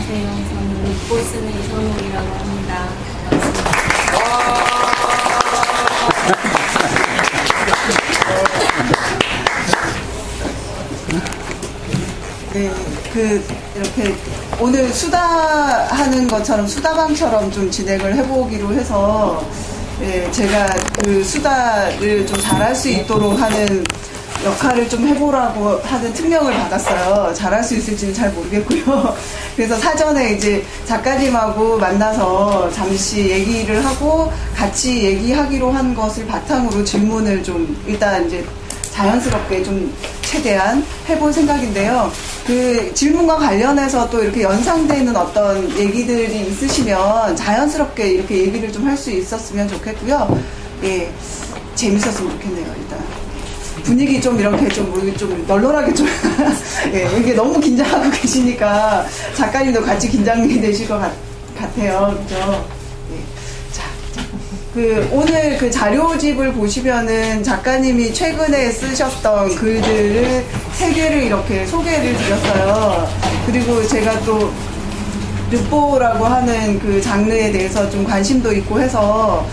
안녕하세요. 저는 룩보 쓰는 이선옥이라고 합니다. 반갑습니다. 네, 이렇게 오늘 수다하는 것처럼 수다방처럼 좀 진행을 해보기로 해서, 네, 제가 그 수다를 좀 잘할 수 있도록 하는 역할을 좀 해보라고 하는 특명을 받았어요. 잘할 수 있을지는 잘 모르겠고요. 그래서 사전에 이제 작가님하고 만나서 잠시 얘기를 하고 같이 얘기하기로 한 것을 바탕으로 질문을 좀 일단 이제 자연스럽게 좀 최대한 해볼 생각인데요. 그 질문과 관련해서 또 이렇게 연상되는 어떤 얘기들이 있으시면 자연스럽게 이렇게 얘기를 좀 할 수 있었으면 좋겠고요. 예, 재밌었으면 좋겠네요, 일단. 분위기 좀 이렇게 좀 널널하게 좀, 예, 이게 너무 긴장하고 계시니까 작가님도 같이 긴장이 되실 것 같아요. 그죠? 예. 자, 오늘 그 자료집을 보시면은 작가님이 최근에 쓰셨던 글들을 3개를 이렇게 소개를 드렸어요. 그리고 제가 또 르뽀라고 하는 그 장르에 대해서 좀 관심도 있고 해서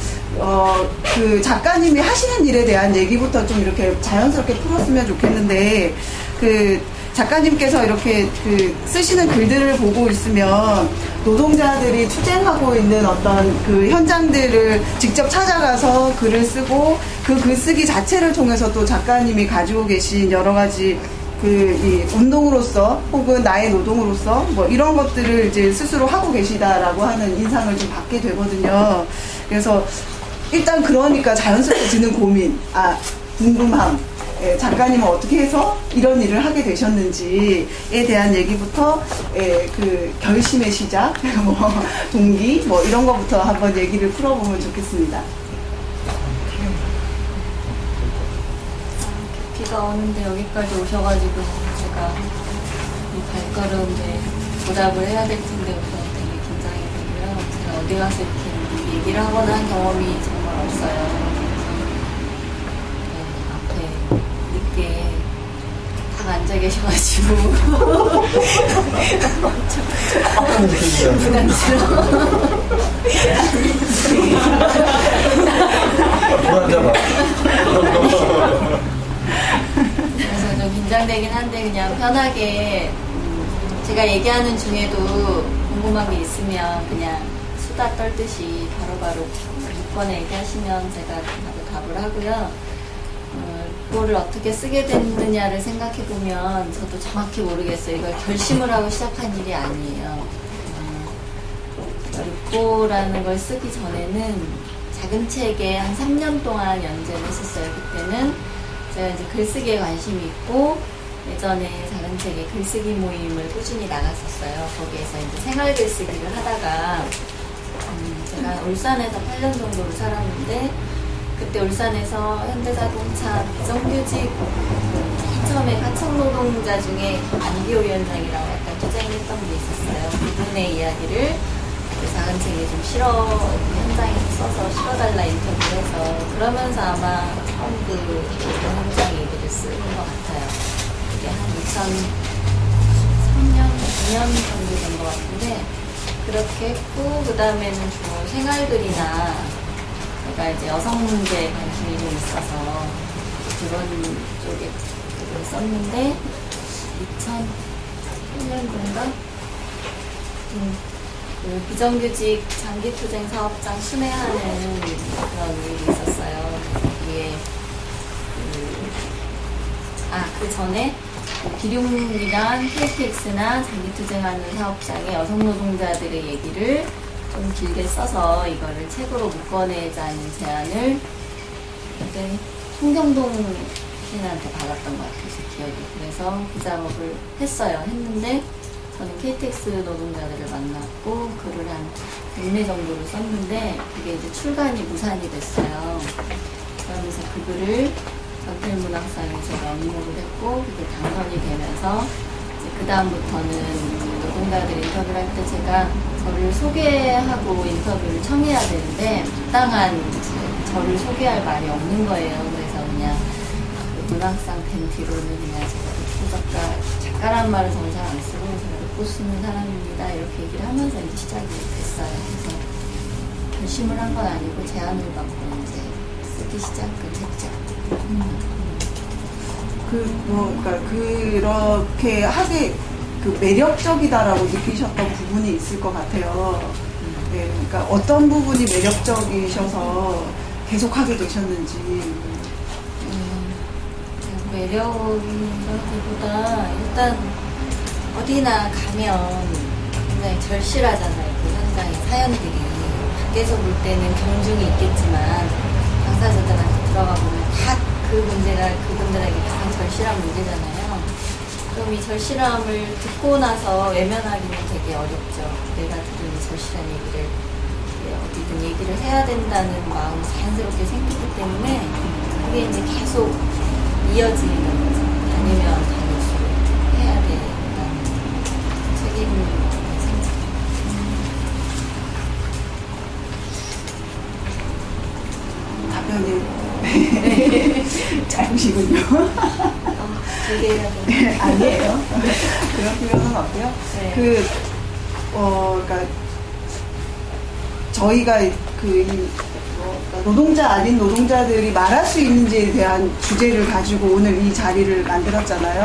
그 작가님이 하시는 일에 대한 얘기부터 좀 이렇게 자연스럽게 풀었으면 좋겠는데, 그 작가님께서 이렇게 그 쓰시는 글들을 보고 있으면 노동자들이 투쟁하고 있는 어떤 그 현장들을 직접 찾아가서 글을 쓰고 그 글쓰기 자체를 통해서 또 작가님이 가지고 계신 여러 가지 이 운동으로서 혹은 나의 노동으로서 뭐 이런 것들을 이제 스스로 하고 계시다라고 하는 인상을 좀 받게 되거든요. 그래서 일단 그러니까 자연스럽게 드는 고민, 궁금함, 작가님은 어떻게 해서 이런 일을 하게 되셨는지에 대한 얘기부터, 그 결심의 시작, 뭐 동기, 뭐 이런 거부터 한번 얘기를 풀어보면 좋겠습니다. 비가 오는데 여기까지 오셔가지고 제가 이 발걸음에 보답을 해야 될 텐데 우선 되게 긴장이 되고요. 제가 어디 가서 이렇게 얘기를 하거나 한 경험이 정말 없어요. 그래서 앞에 늦게 딱 앉아 계셔가지고 부담스러워. 그래서 좀 긴장되긴 한데 그냥 편하게 제가 얘기하는 중에도 궁금한 게 있으면 그냥 수다 떨듯이 바로바로 이번에 얘기하시면 제가 바로 답을 하고요. 그거를 어떻게 쓰게 됐느냐를 생각해보면 저도 정확히 모르겠어요. 이걸 결심을 하고 시작한 일이 아니에요. 르뽀라는 걸 쓰기 전에는 작은 책에 한 3년 동안 연재를 했었어요. 그때는 제가 이제 글쓰기에 관심이 있고 예전에 작은 책에 글쓰기 모임을 꾸준히 나갔었어요. 거기에서 이제 생활 글쓰기를 하다가 제가 울산에서 8년 정도를 살았는데 그때 울산에서 현대자동차 비정규직 처음에 가청노동자 중에 안기호 위원장이라고 약간 투쟁했던 게 있었어요. 그분의 이야기를 작은 책에 좀 현장에서 써서 실어달라 인터뷰를 해서 그러면서 아마 처음 그 현장 얘기를 쓰는 것 같아요. 그게 한 2003년, 2년 정도 된 것 같은데 그렇게 했고 그 다음에는 주로 생활글이나 제가 이제 여성 문제에 관심이 좀 있어서 그런 쪽에 글을 썼는데 2008년도인가? 그 비정규직 장기투쟁 사업장 순회하는 그런 일이 있었어요. 거기에 그 전에 기lum이랑 KTX나 장기투쟁하는 사업장의 여성 노동자들의 얘기를 좀 길게 써서 이거를 책으로 묶어내자는 제안을 그때 송경동 시인한테 받았던 것 같아요. 제 기억에. 그래서 그 작업을 했는데 저는 KTX 노동자들을 만났고 글을 한 100매 정도를 썼는데 그게 이제 출간이 무산이 됐어요. 그러면서 그 글을 전태일문학상에서 연목을 했고 그게 당선이 되면서 이제 그 다음부터는 노동자들 인터뷰를 할 때 제가 저를 소개하고 인터뷰를 청해야 되는데 마땅한 저를 소개할 말이 없는 거예요. 그래서 그냥 그 문학상 된 뒤로는 그냥 제가 작가란 말을 저는 잘 안 쓰고 제가 먹고 쓰는 사람입니다. 이렇게 얘기를 하면서 이제 시작이 됐어요. 그래서 결심을 한 건 아니고 제안을 받고 이제 쓰기 시작을 했죠. 그러니까 그렇게 하게 매력적이다라고 느끼셨던 부분이 있을 것 같아요. 네, 그러니까 어떤 부분이 매력적이셔서 계속 하게 되셨는지. 매력이라기보다 일단 어디나 가면 굉장히 절실하잖아요. 그 현장의 사연들이. 밖에서 볼 때는 경중이 있겠지만 당사자들한테 들어가 보면 다 그 문제가 그분들에게 가장 절실한 문제잖아요. 그럼 이 절실함을 듣고 나서 외면하기는 되게 어렵죠. 내가 들은 이 절실한 얘기를 어디든 얘기를 해야 된다는 마음이 자연스럽게 생기기 때문에 그게 이제 계속 이어지는 거죠. 다니면 다닐수록 해야 된다는 책임이 답변이 짧으시군요. 되게 아니에요. 그런 필요는 없고요. 네. 그러니까 저희가 노동자 아닌 노동자들이 말할 수 있는지에 대한 주제를 가지고 오늘 이 자리를 만들었잖아요.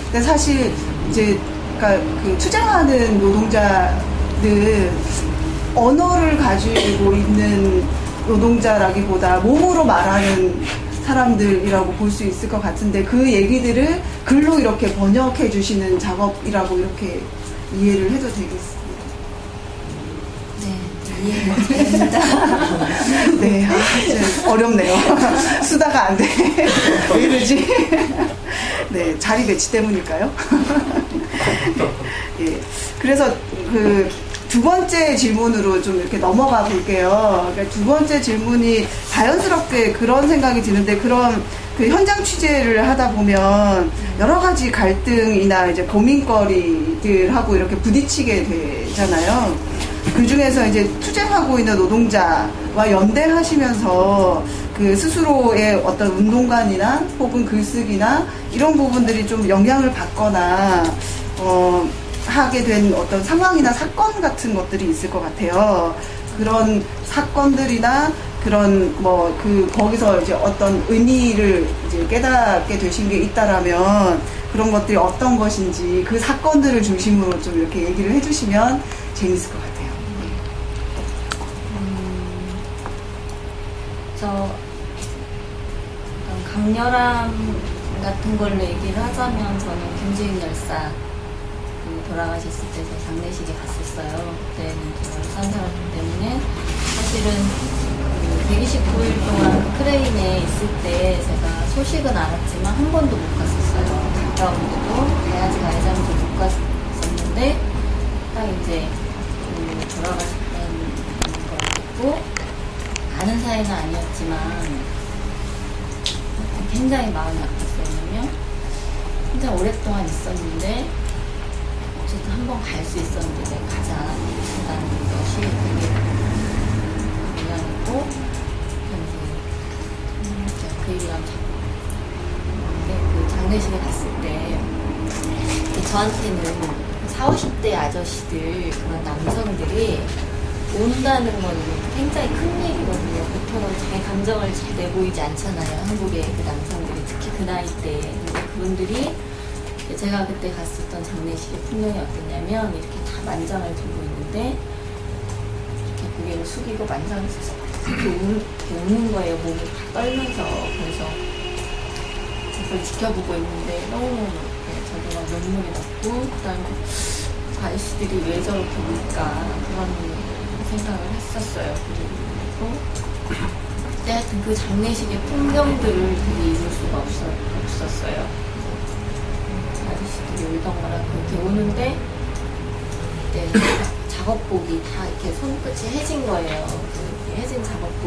근데 사실 이제 그러니까 그 투쟁하는 노동자들 언어를 가지고 있는 노동자라기보다 몸으로 말하는 사람들이라고 볼 수 있을 것 같은데 그 얘기들을 글로 이렇게 번역해 주시는 작업이라고 이렇게 이해를 해도 되겠습니다. 네, 이해가 됩니다. 네, 어렵네요. 수다가 안 돼. 왜 이러지? 네, 자리 배치 때문일까요? 예. 그래서 두 번째 질문으로 좀 이렇게 넘어가 볼게요. 그러니까 두 번째 질문이 자연스럽게 그런 생각이 드는데 그런 그 현장 취재를 하다 보면 여러 가지 갈등이나 이제 고민거리들하고 이렇게 부딪히게 되잖아요. 그 중에서 이제 투쟁하고 있는 노동자와 연대하시면서 그 스스로의 어떤 운동관이나 혹은 글쓰기나 이런 부분들이 좀 영향을 받거나 하게 된 어떤 상황이나 사건 같은 것들이 있을 것 같아요. 그런 사건들이나 그런 거기서 이제 어떤 의미를 이제 깨닫게 되신 게 있다라면 그런 것들이 어떤 것인지 그 사건들을 중심으로 좀 이렇게 얘기를 해주시면 재밌을 것 같아요. 저 강렬함 같은 걸로 얘기를 하자면 저는 김지인 열사 돌아가셨을 때 저 장례식에 갔었어요. 그때는 제가 산 사람 때문에 사실은 129일 동안 크레인에 있을 때 제가 소식은 알았지만 한 번도 못 갔었어요. 가까운데도 가야지 하면서 못 갔었는데 딱 이제 돌아가셨다는 걸 듣고 아는 사이는 아니었지만 굉장히 마음이 아팠어요. 왜냐면 굉장히 오랫동안 있었는데 어쨌든 한번 갈 수 있었는데 내가 가자 한다는 것이 되게 미안했고 제가 그 얘기랑 자꾸 그 장례식에 갔을 때 저한테는 40, 50대 아저씨들 그런 남성들이 온다는 건 굉장히 큰 얘기거든요. 보통은 자기 감정을 잘 내보이지 않잖아요. 한국의 그 남성들이 특히 그 나이 때. 근데 그분들이 제가 그때 갔었던 장례식의 풍경이 어땠냐면 이렇게 다 만장을 들고 있는데 이렇게 고개를 숙이고 만장을 써서 이렇게 우는 거예요. 몸을 다 떨면서. 그래서 그걸 지켜보고 있는데 너무 저도 막 눈물이 났고 그다음에 아저씨들이 왜 저렇게 울까 그런 생각을 했었어요. 그리고 그때 하여튼 그 장례식의 풍경들을 되게 잊을 수가 없었어요. 아저씨들이 울던 거랑 그렇게 우는데 그때 작업복이 다 이렇게 손끝이 해진 거예요. 그 해진 작업복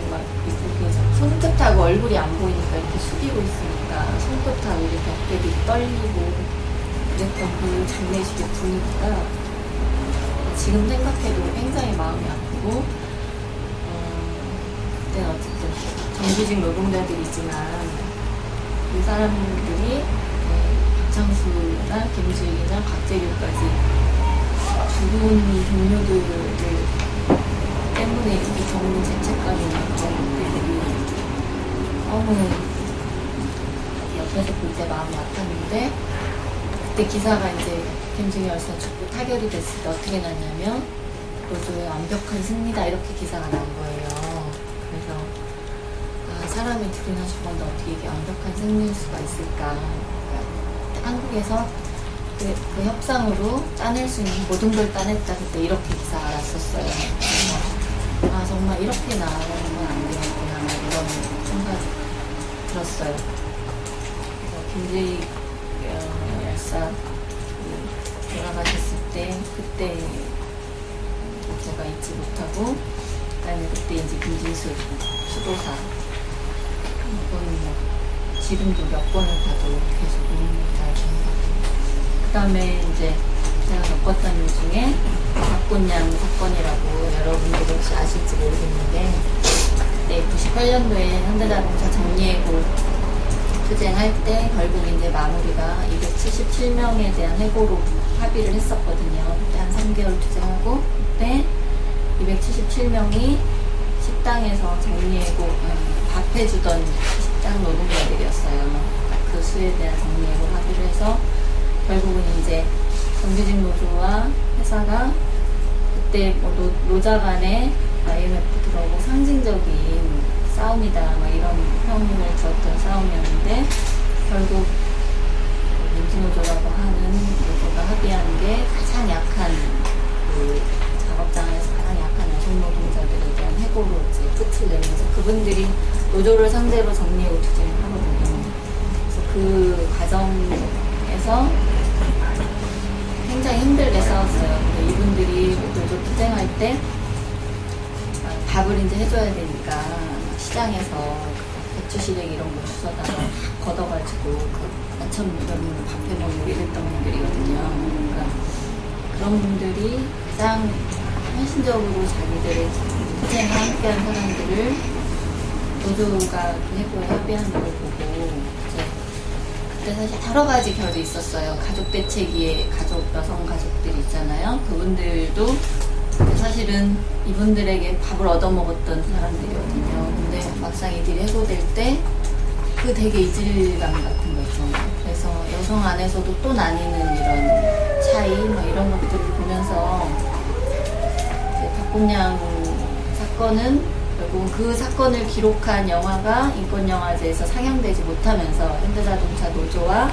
막 이렇게 손끝하고 얼굴이 안 보이니까 이렇게 숙이고 있으니까 손끝하고 이렇게 어깨도 떨리고 그랬던 그 장례식의 분위기가 지금 생각해도 굉장히 마음이 아프고 그때는 어쨌든 정규직 노동자들이지만 그 사람들이 박창수나 김주익이나 박재규까지 죽은 동료들 때문에 이렇게 겪는 죄책감이나 그런 것들이 너무 옆에서 볼 때 마음이 아팠는데, 그때 기사가 이제 김중희 열사 죽고 타결이 됐을 때 어떻게 났냐면 노조의 완벽한 승리다 이렇게 기사가 난 거예요. 그래서 사람이 둘이나 죽었는데 어떻게 이게 완벽한 승리일 수가 있을까. 한국에서 그 협상으로 따낼 수 있는 모든 걸 따냈다. 그때 이렇게 기사가 났었어요. 그래서 정말 이렇게 나오면 안 되겠구나 이런 생각이 들었어요. 그래서 김주희 열사 돌아가셨을 때 그때 제가 잊지 못하고, 그다음에 그때 이제 김진수 수도사 이건 뭐 지금도 몇 번을 봐도 계속 잘 기억하고, 그다음에 이제 제가 겪었던 일 중에 박곤양 사건이라고 여러분들이 혹시 아실지 모르겠는데, 그때 98년도에 현대자동차 정리해고 투쟁할 때 결국 이제 마무리가 277명에 대한 해고로 합의를 했었거든요. 그때 한 3개월 투쟁하고, 그때 277명이 식당에서 정리해고 밥 해주던 식당 노동자들이었어요. 그 수에 대한 정리해고 합의를 해서 결국은 이제 정규직 노조와 회사가 그때 뭐 노자 간에 IMF 들어오고 상징적인 싸움이다 막 이런 평을 주었던 싸움이었는데, 결국 민주노조라고 하는 노조가 합의한 게 가장 약한 그 작업장에서 가장 약한 여성 노동자들에 대한 해고로 이제 끝을 내면서 그분들이 노조를 상대로 정리해고 투쟁을 하거든요. 그래서 그 과정에서 굉장히 힘들게 싸웠어요. 근데 이분들이 노조 투쟁할 때 밥을 이제 해줘야 되니까 시장에서 배추 시래기 이런 거 주워다가 걷어가지고 그 아침 저녁 밥해 먹고 이랬던 분들이거든요. 그러니까 그런 분들이 가장 헌신적으로 자기들의 투쟁에 함께한 사람들을 노조가 해고에 합의하는 걸 보고, 이제 그때 사실 여러 가지 결이 있었어요. 가족 대책위에 여성 가족들이 있잖아요. 그분들도 사실은 이분들에게 밥을 얻어먹었던 사람들이거든요. 근데 막상 이들이 해고될 때 그 되게 이질감 같은 거 있잖아요. 그래서 여성 안에서도 또 나뉘는 이런 차이 이런 것들을 보면서 박곤양 사건은 결국 그 사건을 기록한 영화가 인권영화제에서 상영되지 못하면서 현대자동차 노조와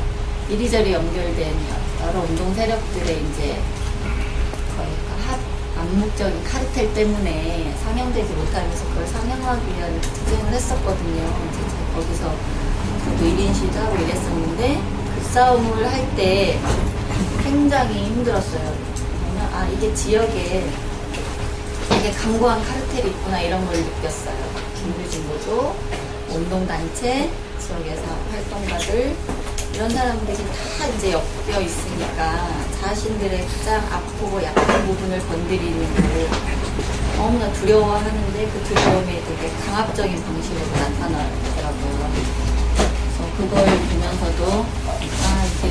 이리저리 연결된 여러 운동 세력들의 이제 거의 암묵적인 카르텔 때문에 상영되지 못하면서 그걸 상영하기 위한 투쟁을 했었거든요. 이제 거기서 또 1인 시위도 하고 이랬었는데, 그 싸움을 할 때 굉장히 힘들었어요. 왜냐면 이게 지역에 되게 강고한 카르텔이 있구나 이런 걸 느꼈어요. 김유진 노조, 운동단체, 지역에서 활동가들 이런 사람들이 다 이제 엮여 있으니까 자신들의 가장 아프고 약한 부분을 건드리는 걸 너무나 두려워하는데 그 두려움이 되게 강압적인 방식으로 나타나더라고요. 그래서 그걸 보면서도 이게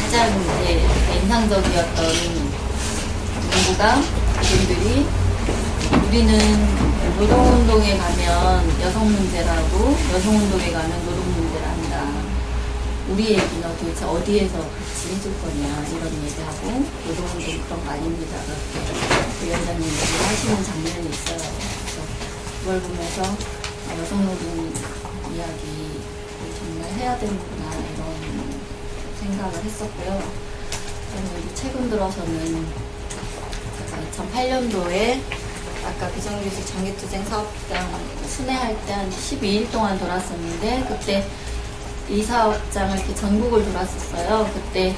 가장 이제 인상적이었던 문구가 그분들이 우리는 노동운동에 가면 여성 문제라고, 여성운동에 가면 노동 문제를 한다. 우리 얘기는 도대체 어디에서 같이 해줄 거냐 이런 얘기하고, 노동운동 그런 거 아닙니다. 그렇게 위원장님 얘기를 하시는 장면이 있어요. 그래서 그걸 보면서 여성노동 이야기 정말 해야 되는구나 이런 생각을 했었고요. 그리고 최근 들어서는 2008년도에 아까 비정규직 장기투쟁 사업장 순회할 때 한 12일 동안 돌았었는데, 그때 이 사업장을 이렇게 전국을 돌았었어요. 그때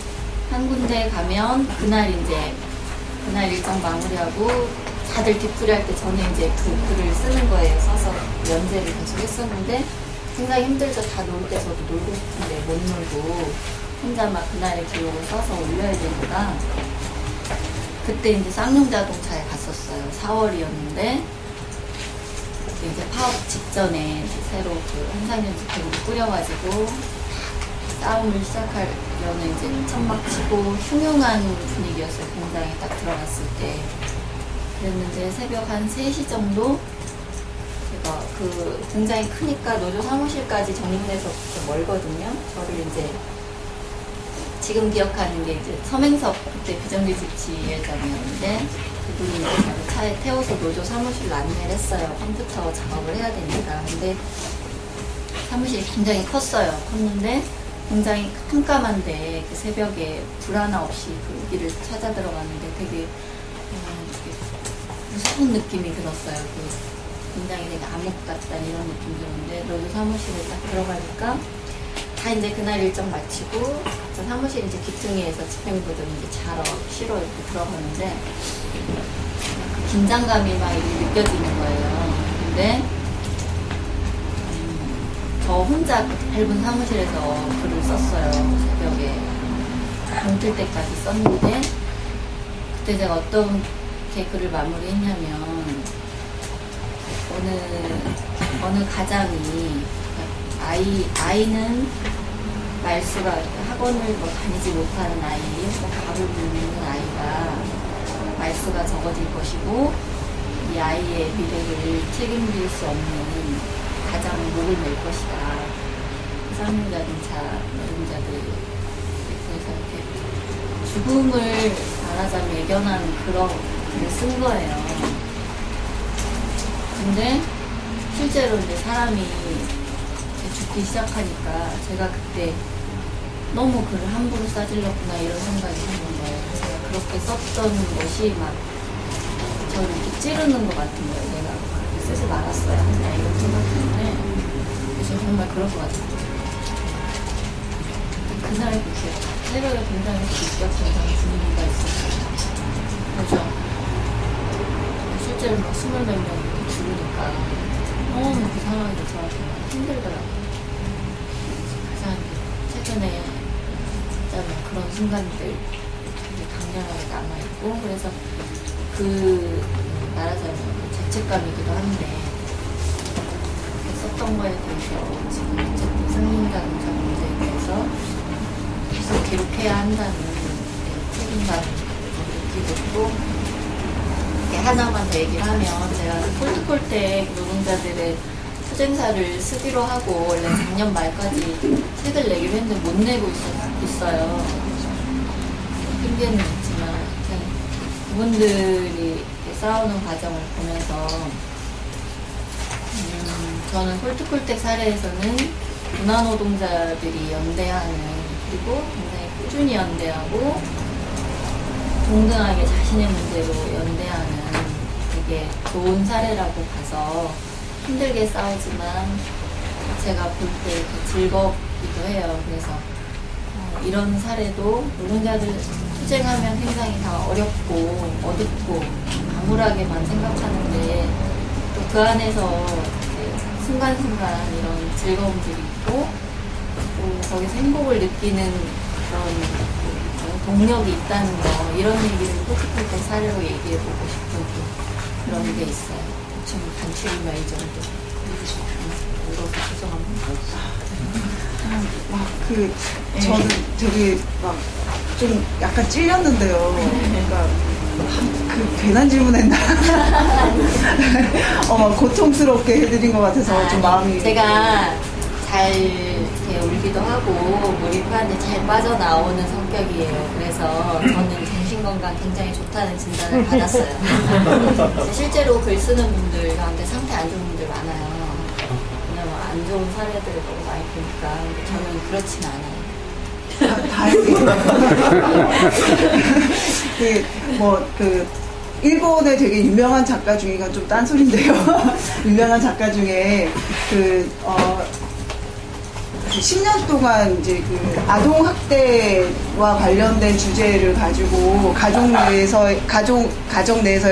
한 군데 가면 그날 일정 마무리하고 다들 뒷풀이 할 때 저는 이제 그 글을 쓰는 거예요. 써서 연재를 계속 했었는데 굉장히 힘들죠. 다 놀 때 저도 놀고 싶은데 못 놀고 혼자 막 그날의 기록을 써서 올려야 되니까, 그때 이제 쌍용자동차에 갔었어요. 4월이었는데 이제 파업 직전에 새로 그 한상현 집회를 꾸려가지고 싸움을 시작하려는 이제 천막 치고 흉흉한 분위기였어요. 공장에 딱 들어갔을 때. 그랬는데 새벽 한 3시 정도 제가 그 공장이 크니까 노조 사무실까지 정문에서 멀거든요. 저를 이제 지금 기억하는 게 이제 서맹섭 그때 비정규직지회장이었는데 그분이 이제 저를 차에 태워서 노조 사무실로 안내를 했어요. 컴퓨터 작업을 해야 되니까. 근데 사무실이 굉장히 컸어요. 컸는데 굉장히 깜깜한데 그 새벽에 불 하나 없이 그 길을 찾아 들어갔는데 되게 무서운 느낌이 들었어요. 그 굉장히 되게 암흑 같다는 이런 느낌이 들었는데 노조 사무실에 딱 들어가니까 다 이제 그날 일정 마치고 저 사무실 이제 귀퉁이에서 집행부들이 이제 자러 쉬러 이렇게 들어가는데 그 긴장감이 막 이렇게 느껴지는 거예요. 근데 저 혼자 얇은 사무실에서 글을 썼어요. 새벽에 동틀 때까지 썼는데 그때 제가 어떻게 글을 마무리했냐면 어느 가장이 아이는 말수가 학원을 뭐 다니지 못하는 아이, 뭐 밥을 굶는 아이가 말수가 적어질 것이고 이 아이의 미래를 책임질 수 없는 가장은 목을 낼 것이다. 쌍용자동차 노동자들 그래서 이렇게 죽음을 말하자면 예견한 그런 글을 쓴 거예요. 근데 실제로 이제 사람이 죽기 시작하니까 제가 그때 너무 글을 함부로 싸질렀구나 이런 생각이 드는 거예요. 제가 그렇게 썼던 것이 막 저를 이렇게 찌르는 것 같은 거예요. 내가 그렇게 쓰지 말았어야 했나 이런 생각했는데 그래서 정말 그럴 것 같아요. 그날 그렇게 새벽에 공장에서 느꼈던 분위기가 있었어요. 그죠? 실제로 막 20몇 명 이렇게 죽으니까 너무 그 상황이 저한테 힘들더라고요. 가장 최근에 진짜 그런 순간들 되게 강렬하게 남아있고 그래서 그 말하자면 죄책감이기도 한데 썼던 거에 대해서 지금 어쨌든 상인자동차 문제에 대해서 계속 기록해야 한다는 책임감을 느끼고 있고 하나만 더 얘기를 하면 제가 콜트콜텍 노동자들의 투쟁사를 쓰기로 하고 원래 작년 말까지 책을 내기로 했는데 못 내고 있어요. 핑계는 있지만 그분들이 싸우는 과정을 보면서 저는 콜트콜텍 사례에서는 문화노동자들이 연대하는 그리고 굉장히 꾸준히 연대하고 동등하게 자신의 문제로 연대하는 되게 좋은 사례라고 봐서 힘들게 싸우지만 제가 볼 때 즐겁기도 해요. 그래서 이런 사례도 노동자들 투쟁하면 굉장히 다 어렵고 어둡고 암울하게만 생각하는데 또 그 안에서 순간순간 이런 즐거움들이 있고 또 거기서 행복을 느끼는 그런 동력이 있다는 거 이런 얘기를 콜트콜텍 사례로 얘기해보고 싶은 그런 게 있어요. 좀 단추리면 이 정도. 울어서 죄송합니다. 저는 되게 막 좀 약간 찔렸는데요. 그러니까 그 괜한 질문했나? 막 고통스럽게 해드린 것 같아서 좀 마음이. 제가 잘 이렇게 울기도 하고 몰입하는데 잘 빠져나오는 성격이에요. 그래서 저는 정신건강 굉장히 좋다는 진단을 받았어요. 실제로 글 쓰는 분들 가운데 상태 안 좋은 분들 많아요. 왜냐면 안 좋은 사례들을 너무 많이 보니까. 근데 저는 그렇진 않아요. 일본의 되게 유명한 작가 중에, 이건 좀 딴소리인데요. 유명한 작가 중에 10년 동안 이제 그 아동학대와 관련된 주제를 가지고 가정 내에서의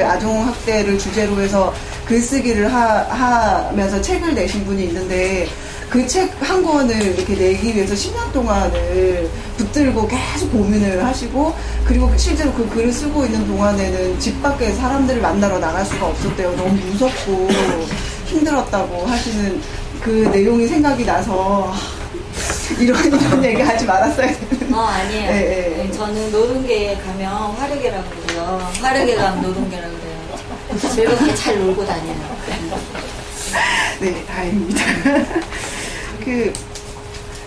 아동학대를 주제로 해서 글쓰기를 하면서 책을 내신 분이 있는데 그 책 한 권을 이렇게 내기 위해서 10년 동안을 붙들고 계속 고민을 하시고 그리고 실제로 그 글을 쓰고 있는 동안에는 집 밖에 사람들을 만나러 나갈 수가 없었대요. 너무 무섭고 힘들었다고 하시는 그 내용이 생각이 나서 이런 얘기 하지 말았어야 되는데. 아니에요. 네. 저는 노동계에 가면 화르게라고 그러고요. 화르게 가면 노동계라고 그래요. 즐겁게 잘 놀고 다녀요. 네, 다행입니다.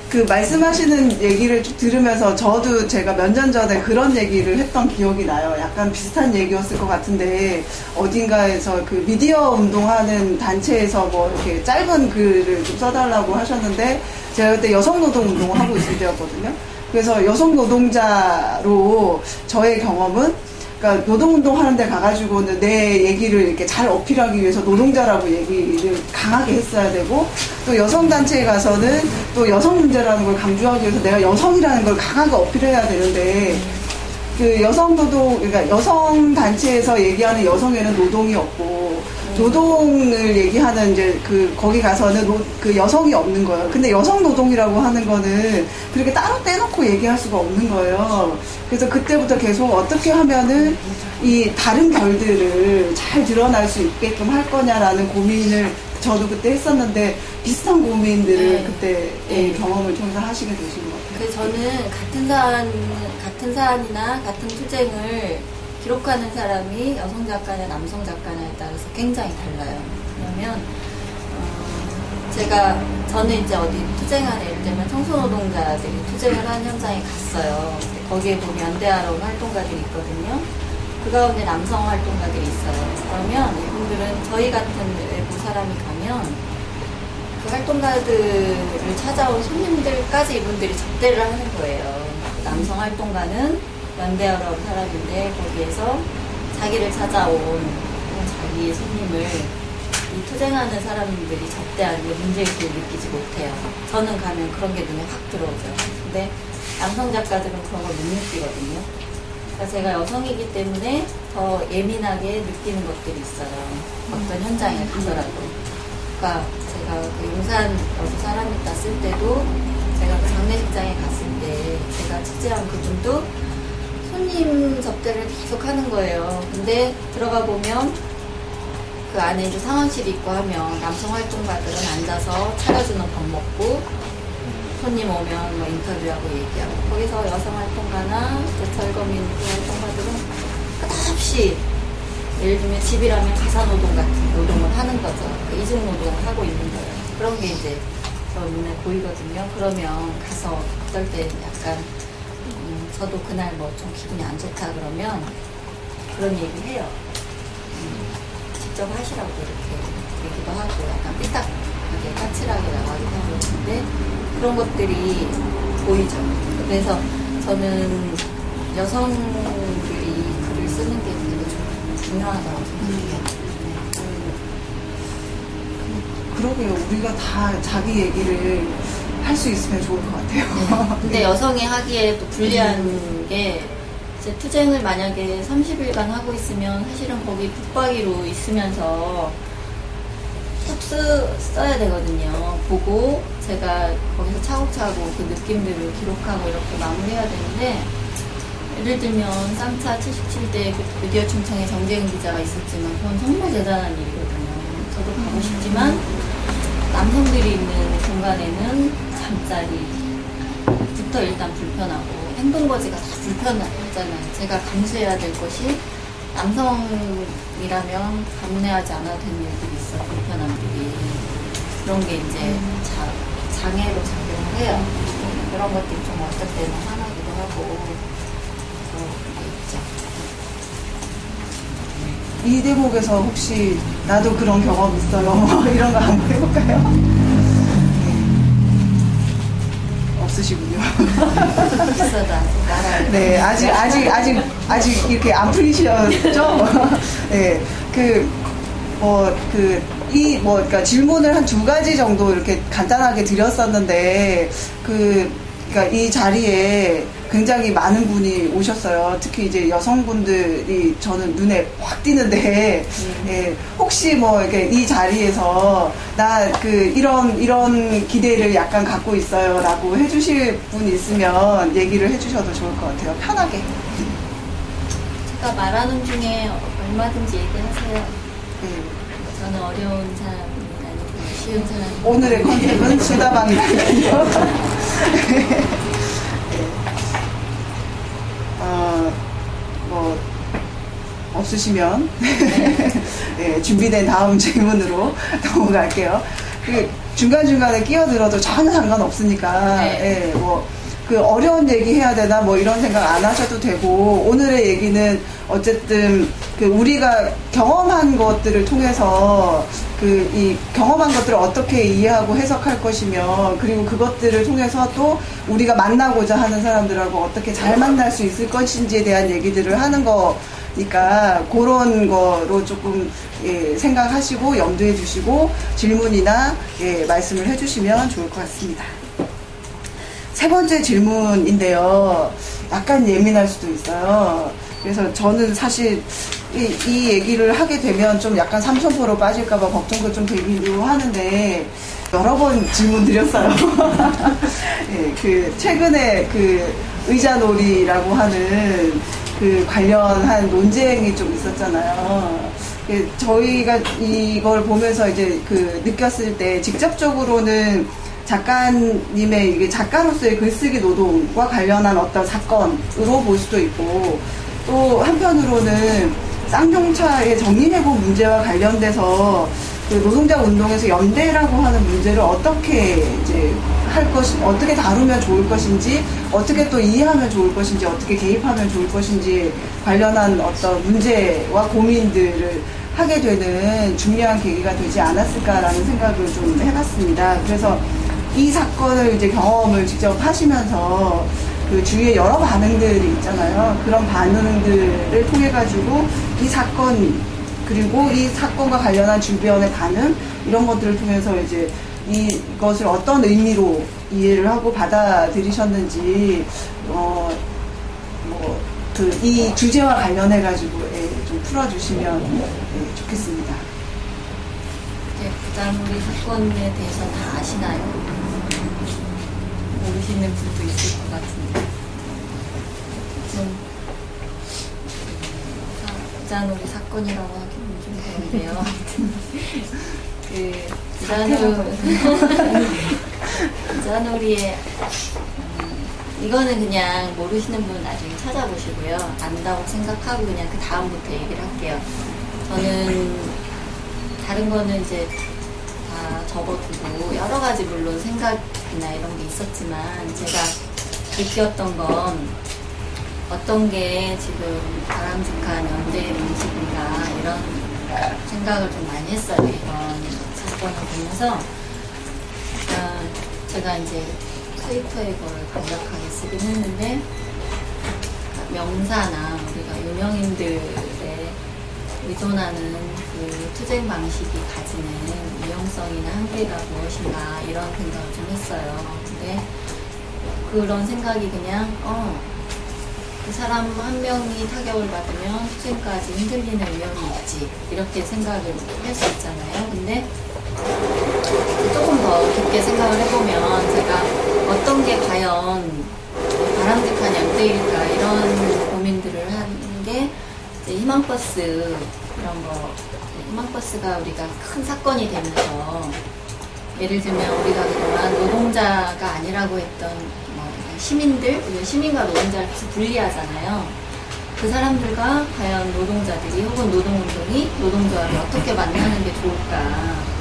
그 말씀하시는 얘기를 쭉 들으면서 저도 제가 몇 년 전에 그런 얘기를 했던 기억이 나요. 약간 비슷한 얘기였을 것 같은데 어딘가에서 그 미디어 운동하는 단체에서 뭐 이렇게 짧은 글을 좀 써달라고 하셨는데 제가 그때 여성노동 운동을 하고 있을 때였거든요. 그래서 여성 노동자로 저의 경험은 그러니까 노동운동 하는 데 가가지고는 내 얘기를 이렇게 잘 어필하기 위해서 노동자라고 얘기를 강하게 했어야 되고 또 여성단체에 가서는 또 여성 문제라는 걸 강조하기 위해서 내가 여성이라는 걸 강하게 어필해야 되는데 그 여성노동, 그러니까 여성단체에서 얘기하는 여성에는 노동이 없고 노동을 얘기하는 이제 거기 가서는 그 여성이 없는 거예요. 근데 여성 노동이라고 하는 거는 그렇게 따로 떼놓고 얘기할 수가 없는 거예요. 그래서 그때부터 계속 어떻게 하면은 이 다른 결들을 잘 드러날 수 있게끔 할 거냐라는 고민을 저도 그때 했었는데 비슷한 고민들을 그때 경험을 통해서 하시게 되신 것 같아요. 그래서 저는 같은 사안이나 같은 투쟁을 기록하는 사람이 여성 작가냐 남성 작가냐에 따라서 굉장히 달라요. 왜냐면 저는 이제 어디 투쟁하는 예를 들면 청소노동자들이 투쟁을 하는 현장에 갔어요. 거기에 보면 연대하러 온 활동가들이 있거든요. 그 가운데 남성 활동가들이 있어요. 그러면 이분들은 저희 같은 외부 사람이 가면 그 활동가들을 찾아온 손님들까지 이분들이 접대를 하는 거예요. 남성 활동가는 연대하러 온 사람인데 거기에서 자기를 찾아온 자기의 손님을 이 투쟁하는 사람들이 접대하는 게 문제의식을 느끼지 못해요. 저는 가면 그런 게 눈에 확 들어오죠. 근데 남성 작가들은 그런 걸 못 느끼거든요. 그러니까 제가 여성이기 때문에 더 예민하게 느끼는 것들이 있어요. 어떤 현장에 가더라도. 그러니까 제가 그 용산 여수 사람 있다 쓸 때도 제가 그 장례식장에 갔을 때 제가 취재한 그분도 손님 접대를 계속 하는 거예요. 근데 들어가 보면 그 안에 이제 상황실이 있고 하면 남성 활동가들은 앉아서 차려주는 밥 먹고 손님 오면 뭐 인터뷰하고 얘기하고 거기서 여성 활동가나 절거민 활동가들은 끝없이 예를 들면 집이라면 가사노동 같은 노동을 하는 거죠. 그 이중노동을 하고 있는 거예요. 그런 게 이제 저 눈에 보이거든요. 그러면 가서 어떨 때 약간 저도 그날 뭐 좀 기분이 안 좋다 그러면 그런 얘기를 해요. 직접 하시라고 이렇게 얘기도 하고 약간 삐딱하게 까칠하게 나가기도 하고 근데 그런 것들이 보이죠. 그래서 저는 여성들이 글을 쓰는 게 되게 중요하다고 생각해요. 그러게요. 우리가 다 자기 얘기를 할 수 있으면 좋을 것 같아요. 네. 근데 여성이 하기에 또 불리한 게 이제 투쟁을 만약에 30일간 하고 있으면 사실은 거기 붙박이로 있으면서 쭉 써야 되거든요. 보고 제가 거기서 차곡차곡 그 느낌들을 기록하고 이렇게 마무리해야 되는데 예를 들면 쌍차 77대 그 미디어 충청에 정재은 기자가 있었지만 그건 정말 대단한 일이거든요. 저도 가고 싶지만 남성들이 있는 공간에는 잠자리부터 일단 불편하고 행동거지가 다 불편하잖아요. 제가 감수해야 될 것이 남성이라면 감내하지 않아도 되는 일들이 있어요. 불편함들이. 그런 게 이제 장애로 작용을 해요. 그런 것들이 좀 어떨 때는 화나기도 하고 그래서 그게 있죠. 이 대목에서 혹시 나도 그런 경험 있어요. 이런 거 한번 해볼까요? 없으시군요. 비싸다. 네, 아직 이렇게 안 풀리셨죠? 네, 그러니까 질문을 한 2가지 정도 이렇게 간단하게 드렸었는데, 그러니까 이 자리에 굉장히 많은 분이 오셨어요. 특히 이제 여성분들이 저는 눈에 확 띄는데, 예, 혹시 뭐 이렇게 이 자리에서 나 이런 기대를 약간 갖고 있어요라고 해주실 분 있으면 얘기를 해주셔도 좋을 것 같아요. 편하게. 제가 말하는 중에 얼마든지 얘기하세요. 네. 저는 어려운 사람이 아니고 쉬운 사람이. 오늘의 컨셉은 수다방이거든요. 뭐 없으시면 네, 준비된 다음 질문으로 넘어갈게요. 그 중간중간에 끼어들어도 전혀 상관없으니까 네. 뭐 그 어려운 얘기 해야 되나 뭐 이런 생각 안 하셔도 되고, 오늘의 얘기는 어쨌든 그 우리가 경험한 것들을 통해서 그 이 경험한 것들을 어떻게 이해하고 해석할 것이며, 그리고 그것들을 통해서 또 우리가 만나고자 하는 사람들하고 어떻게 잘 만날 수 있을 것인지에 대한 얘기들을 하는 거니까, 그런 거로 조금 생각하시고 염두에 두시고 질문이나 말씀을 해주시면 좋을 것 같습니다. 세 번째 질문인데요. 약간 예민할 수도 있어요. 그래서 저는 사실 이 얘기를 하게 되면 좀 약간 삼천포로 빠질까봐 걱정도 좀 되기도 하는데, 여러 번 질문 드렸어요. 그 최근에 그 의자놀이라고 하는 그 관련한 논쟁이 좀 있었잖아요. 저희가 이걸 보면서 이제 그 느꼈을 때, 직접적으로는 작가님의 이게 작가로서의 글쓰기 노동과 관련한 어떤 사건으로 볼 수도 있고, 또 한편으로는 쌍용차의 정리해고 문제와 관련돼서 그 노동자 운동에서 연대라고 하는 문제를 어떻게 이제 할 것이, 어떻게 다루면 좋을 것인지, 어떻게 또 이해하면 좋을 것인지, 어떻게 개입하면 좋을 것인지 관련한 어떤 문제와 고민들을 하게 되는 중요한 계기가 되지 않았을까라는 생각을 좀 해봤습니다. 그래서 이 사건을 이제 경험을 직접 하시면서 그 주위에 여러 반응들이 있잖아요. 그런 반응들을 통해 가지고 이 사건, 그리고 이 사건과 관련한 주변의 반응, 이런 것들을 통해서 이제 이것을 어떤 의미로 이해를 하고 받아들이셨는지, 이 주제와 관련해 가지고 좀 풀어주시면 좋겠습니다. 부자놀이 사건에 대해서 다 아시나요? 모르시는 분도 있을 것 같은데. 부자놀이 사건이라고 하기는 좀 그런데요. 부자놀이의 이거는 그냥 모르시는 분은 나중에 찾아보시고요. 안다고 생각하고 그냥 그 다음부터 얘기를 할게요. 저는 다른 거는 이제 다 접어두고, 여러 가지 물론 생각이나 이런 게 있었지만, 제가 느꼈던 건 어떤 게 지금 바람직한 연대 방식인가, 이런 생각을 좀 많이 했어요. 이번 사건을 보면서. 제가 이제 트위터에 이거를 간략하게 쓰긴 했는데, 명사나 우리가 유명인들의 의존하는 그 투쟁 방식이 가지는 유용성이나 한계가 무엇인가, 이런 생각을 좀 했어요. 근데 그런 생각이 그냥 그 사람 한 명이 타격을 받으면 투쟁까지 흔들리는 위험이 있지, 이렇게 생각을 할 수 있잖아요. 근데 조금 더 깊게 생각을 해보면, 제가 어떤 게 과연 바람직한 연대일까, 이런 고민들을 하는 게 이제 희망버스 이런 거, 희망버스가 우리가 큰 사건이 되면서, 예를 들면 우리가 그동안 노동자가 아니라고 했던 시민들, 시민과 노동자를 계속 분리하잖아요. 그 사람들과 과연 노동자들이 혹은 노동운동이 노동조합이 어떻게 만나는 게 좋을까.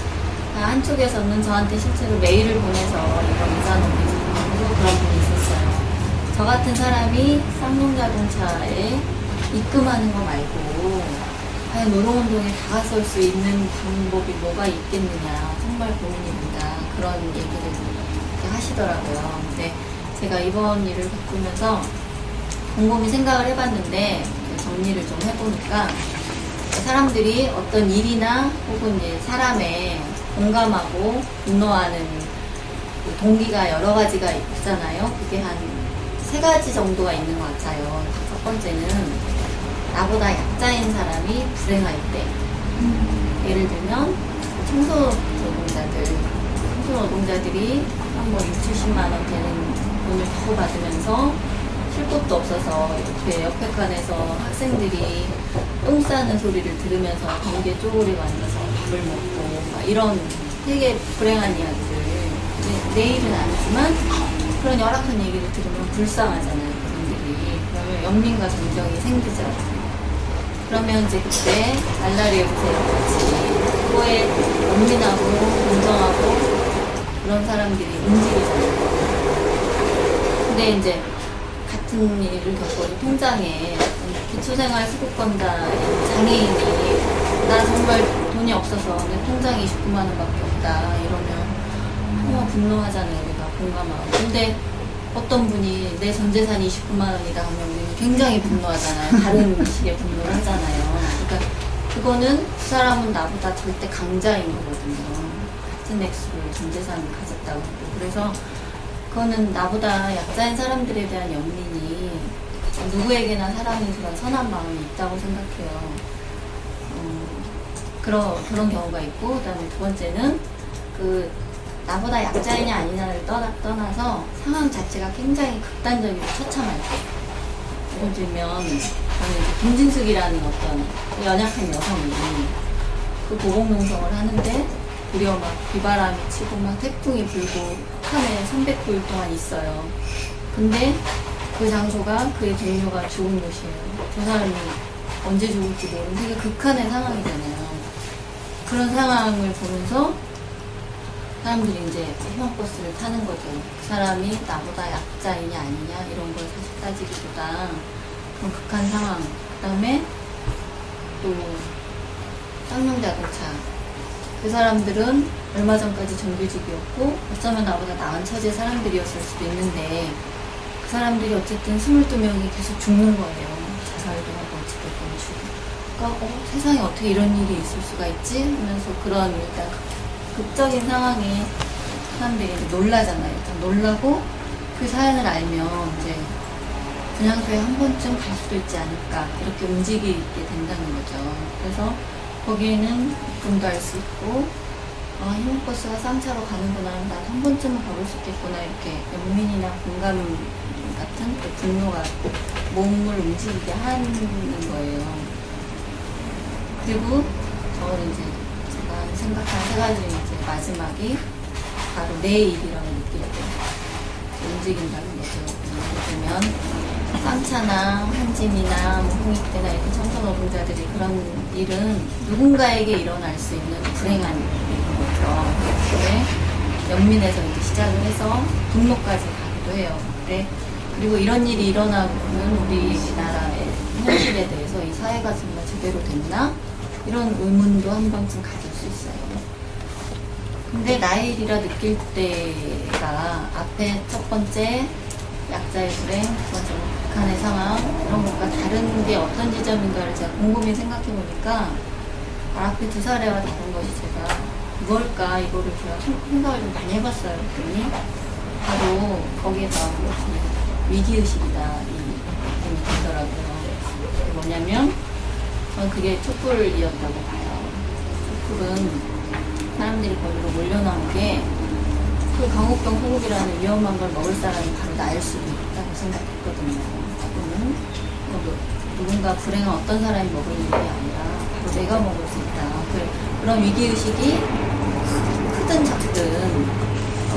한쪽에서는 저한테 실제로 메일을 보내서 이런 의사노동에서 그런 분이 있었어요. 저 같은 사람이 쌍용자동차에 입금하는 거 말고 과연 노동운동에 다가설 수 있는 방법이 뭐가 있겠느냐, 정말 고민입니다. 그런 얘기를 이렇게 하시더라고요. 근데 제가 이번 일을 겪으면서 곰곰이 생각을 해봤는데, 정리를 좀 해보니까, 사람들이 어떤 일이나 혹은 이제 사람의 공감하고 분노하는 그 동기가 여러 가지가 있잖아요. 그게 한 3가지 정도가 있는 것 같아요. 첫 번째는 나보다 약자인 사람이 불행할 때, 예를 들면 청소 노동자들이 한 6, 70만 원 되는 돈을 더 받으면서 쉴 곳도 없어서 이렇게 옆에 칸에서 학생들이 똥 싸는 소리를 들으면서 경계 쪼그리고 앉아서 밥을 먹고, 막 이런 되게 불행한 이야기들, 내일은 아니지만 그런 열악한 얘기를 들으면 불쌍하잖아요, 그분들이. 그러면 연민과 정정이 생기죠. 그러면 이제 그때 날라리 해보세요, 같이. 그거에 연민하고, 공정하고, 그런 사람들이 움직이잖아요. 근데 이제, 같은 일을 겪어도 통장에 기초생활 수급권자인 장애인이 나 정말 돈이 없어서 내 통장에 29만 원밖에 없다 이러면 정말 분노하잖아요. 우리가 공감하고. 근데 어떤 분이 내 전 재산이 29만 원이다 하면 우리는 굉장히 분노하잖아요. 다른 식의 분노를 하잖아요. 그러니까 그거는 그 사람은 나보다 절대 강자인 거거든요. 같은 액수를 전 재산을 가졌다고. 그래서 그거는 나보다 약자인 사람들에 대한 연민이 누구에게나 사람이 그런 선한 마음이 있다고 생각해요. 그런 경우가 있고, 그 다음에 두 번째는 나보다 약자이냐 아니냐를 떠나서 상황 자체가 굉장히 극단적이고 처참할 때. 예를 들면, 저는 이제 김진숙이라는 어떤 연약한 여성이 그 보복농성을 하는데, 무려 막 비바람이 치고 막 태풍이 불고 북한에 300도일 동안 있어요. 근데 그 장소가 그의 동료가 죽은 곳이에요. 저 사람이 언제 죽을지 모르는 되게 극한의 상황이잖아요. 그런 상황을 보면서 사람들이 이제 희망버스를 타는 거죠. 그 사람이 나보다 약자이냐 아니냐 이런 걸 사실 따지기보다 그런 극한 상황. 그 다음에 또 쌍용자동차. 그 사람들은 얼마 전까지 정규직이었고 어쩌면 나보다 나은 처지의 사람들이었을 수도 있는데 그 사람들이 어쨌든 22명이 계속 죽는 거예요. 자살도 하고 어찌됐든 죽고. 그러니까 세상에 어떻게 이런 일이 있을 수가 있지? 하면서 그런 일단 극적인 상황에 사람들이 놀라잖아요. 일단 놀라고 그 사연을 알면 이제 분향소에 한 번쯤 갈 수도 있지 않을까 이렇게 움직이게 된다는 거죠. 그래서 거기에는 꿈도 알 수 있고 희망버스가 쌍차로 가는구나 나도 한 번쯤은 가볼 수 있겠구나 이렇게 연민이나 공감 같은 그 분노가 몸을 움직이게 하는 거예요. 그리고 저는 이제 제가 생각한 세 가지 이제 마지막이 바로 내 일이라고 느낄 때 움직인다는 거죠. 예를 들면 쌍차나 한진이나 홍익대나 이렇게 청소노동자들이 그런 일은 누군가에게 일어날 수 있는 불행한 일인 거죠. 근데 연민에서 이제 시작을 해서 분노까지 가기도 해요. 그리고 이런 일이 일어나고는 우리나라의 현실에 대해서 이 사회가 정말 제대로 됐나? 이런 의문도 한 번쯤 가질 수 있어요. 근데 나의 일이라 느낄 때가 앞에 첫 번째 약자의 불행, 두 번째 북한의 상황 이런 것과 다른 게 어떤 지점인가를 제가 곰곰이 생각해 보니까 앞에 두 사례와 다른 것이 제가 뭘까 이거를 제가 생각을 좀 많이 해봤어요. 그랬더니 바로 거기에 나온 것이 위기의식이다 이 느낌이 들더라고요. 그게 뭐냐면 저는 그게 촛불이었다고 봐요. 촛불은 사람들이 거기로 몰려나온 게 그 강옥병 소고기라는 위험한 걸 먹을 사람이 바로 나일 수도 있다고 생각했거든요. 또는 누군가 불행한 어떤 사람이 먹을 일이 아니라 바로 내가 먹을 수 있다. 그런 위기의식이 크든 작든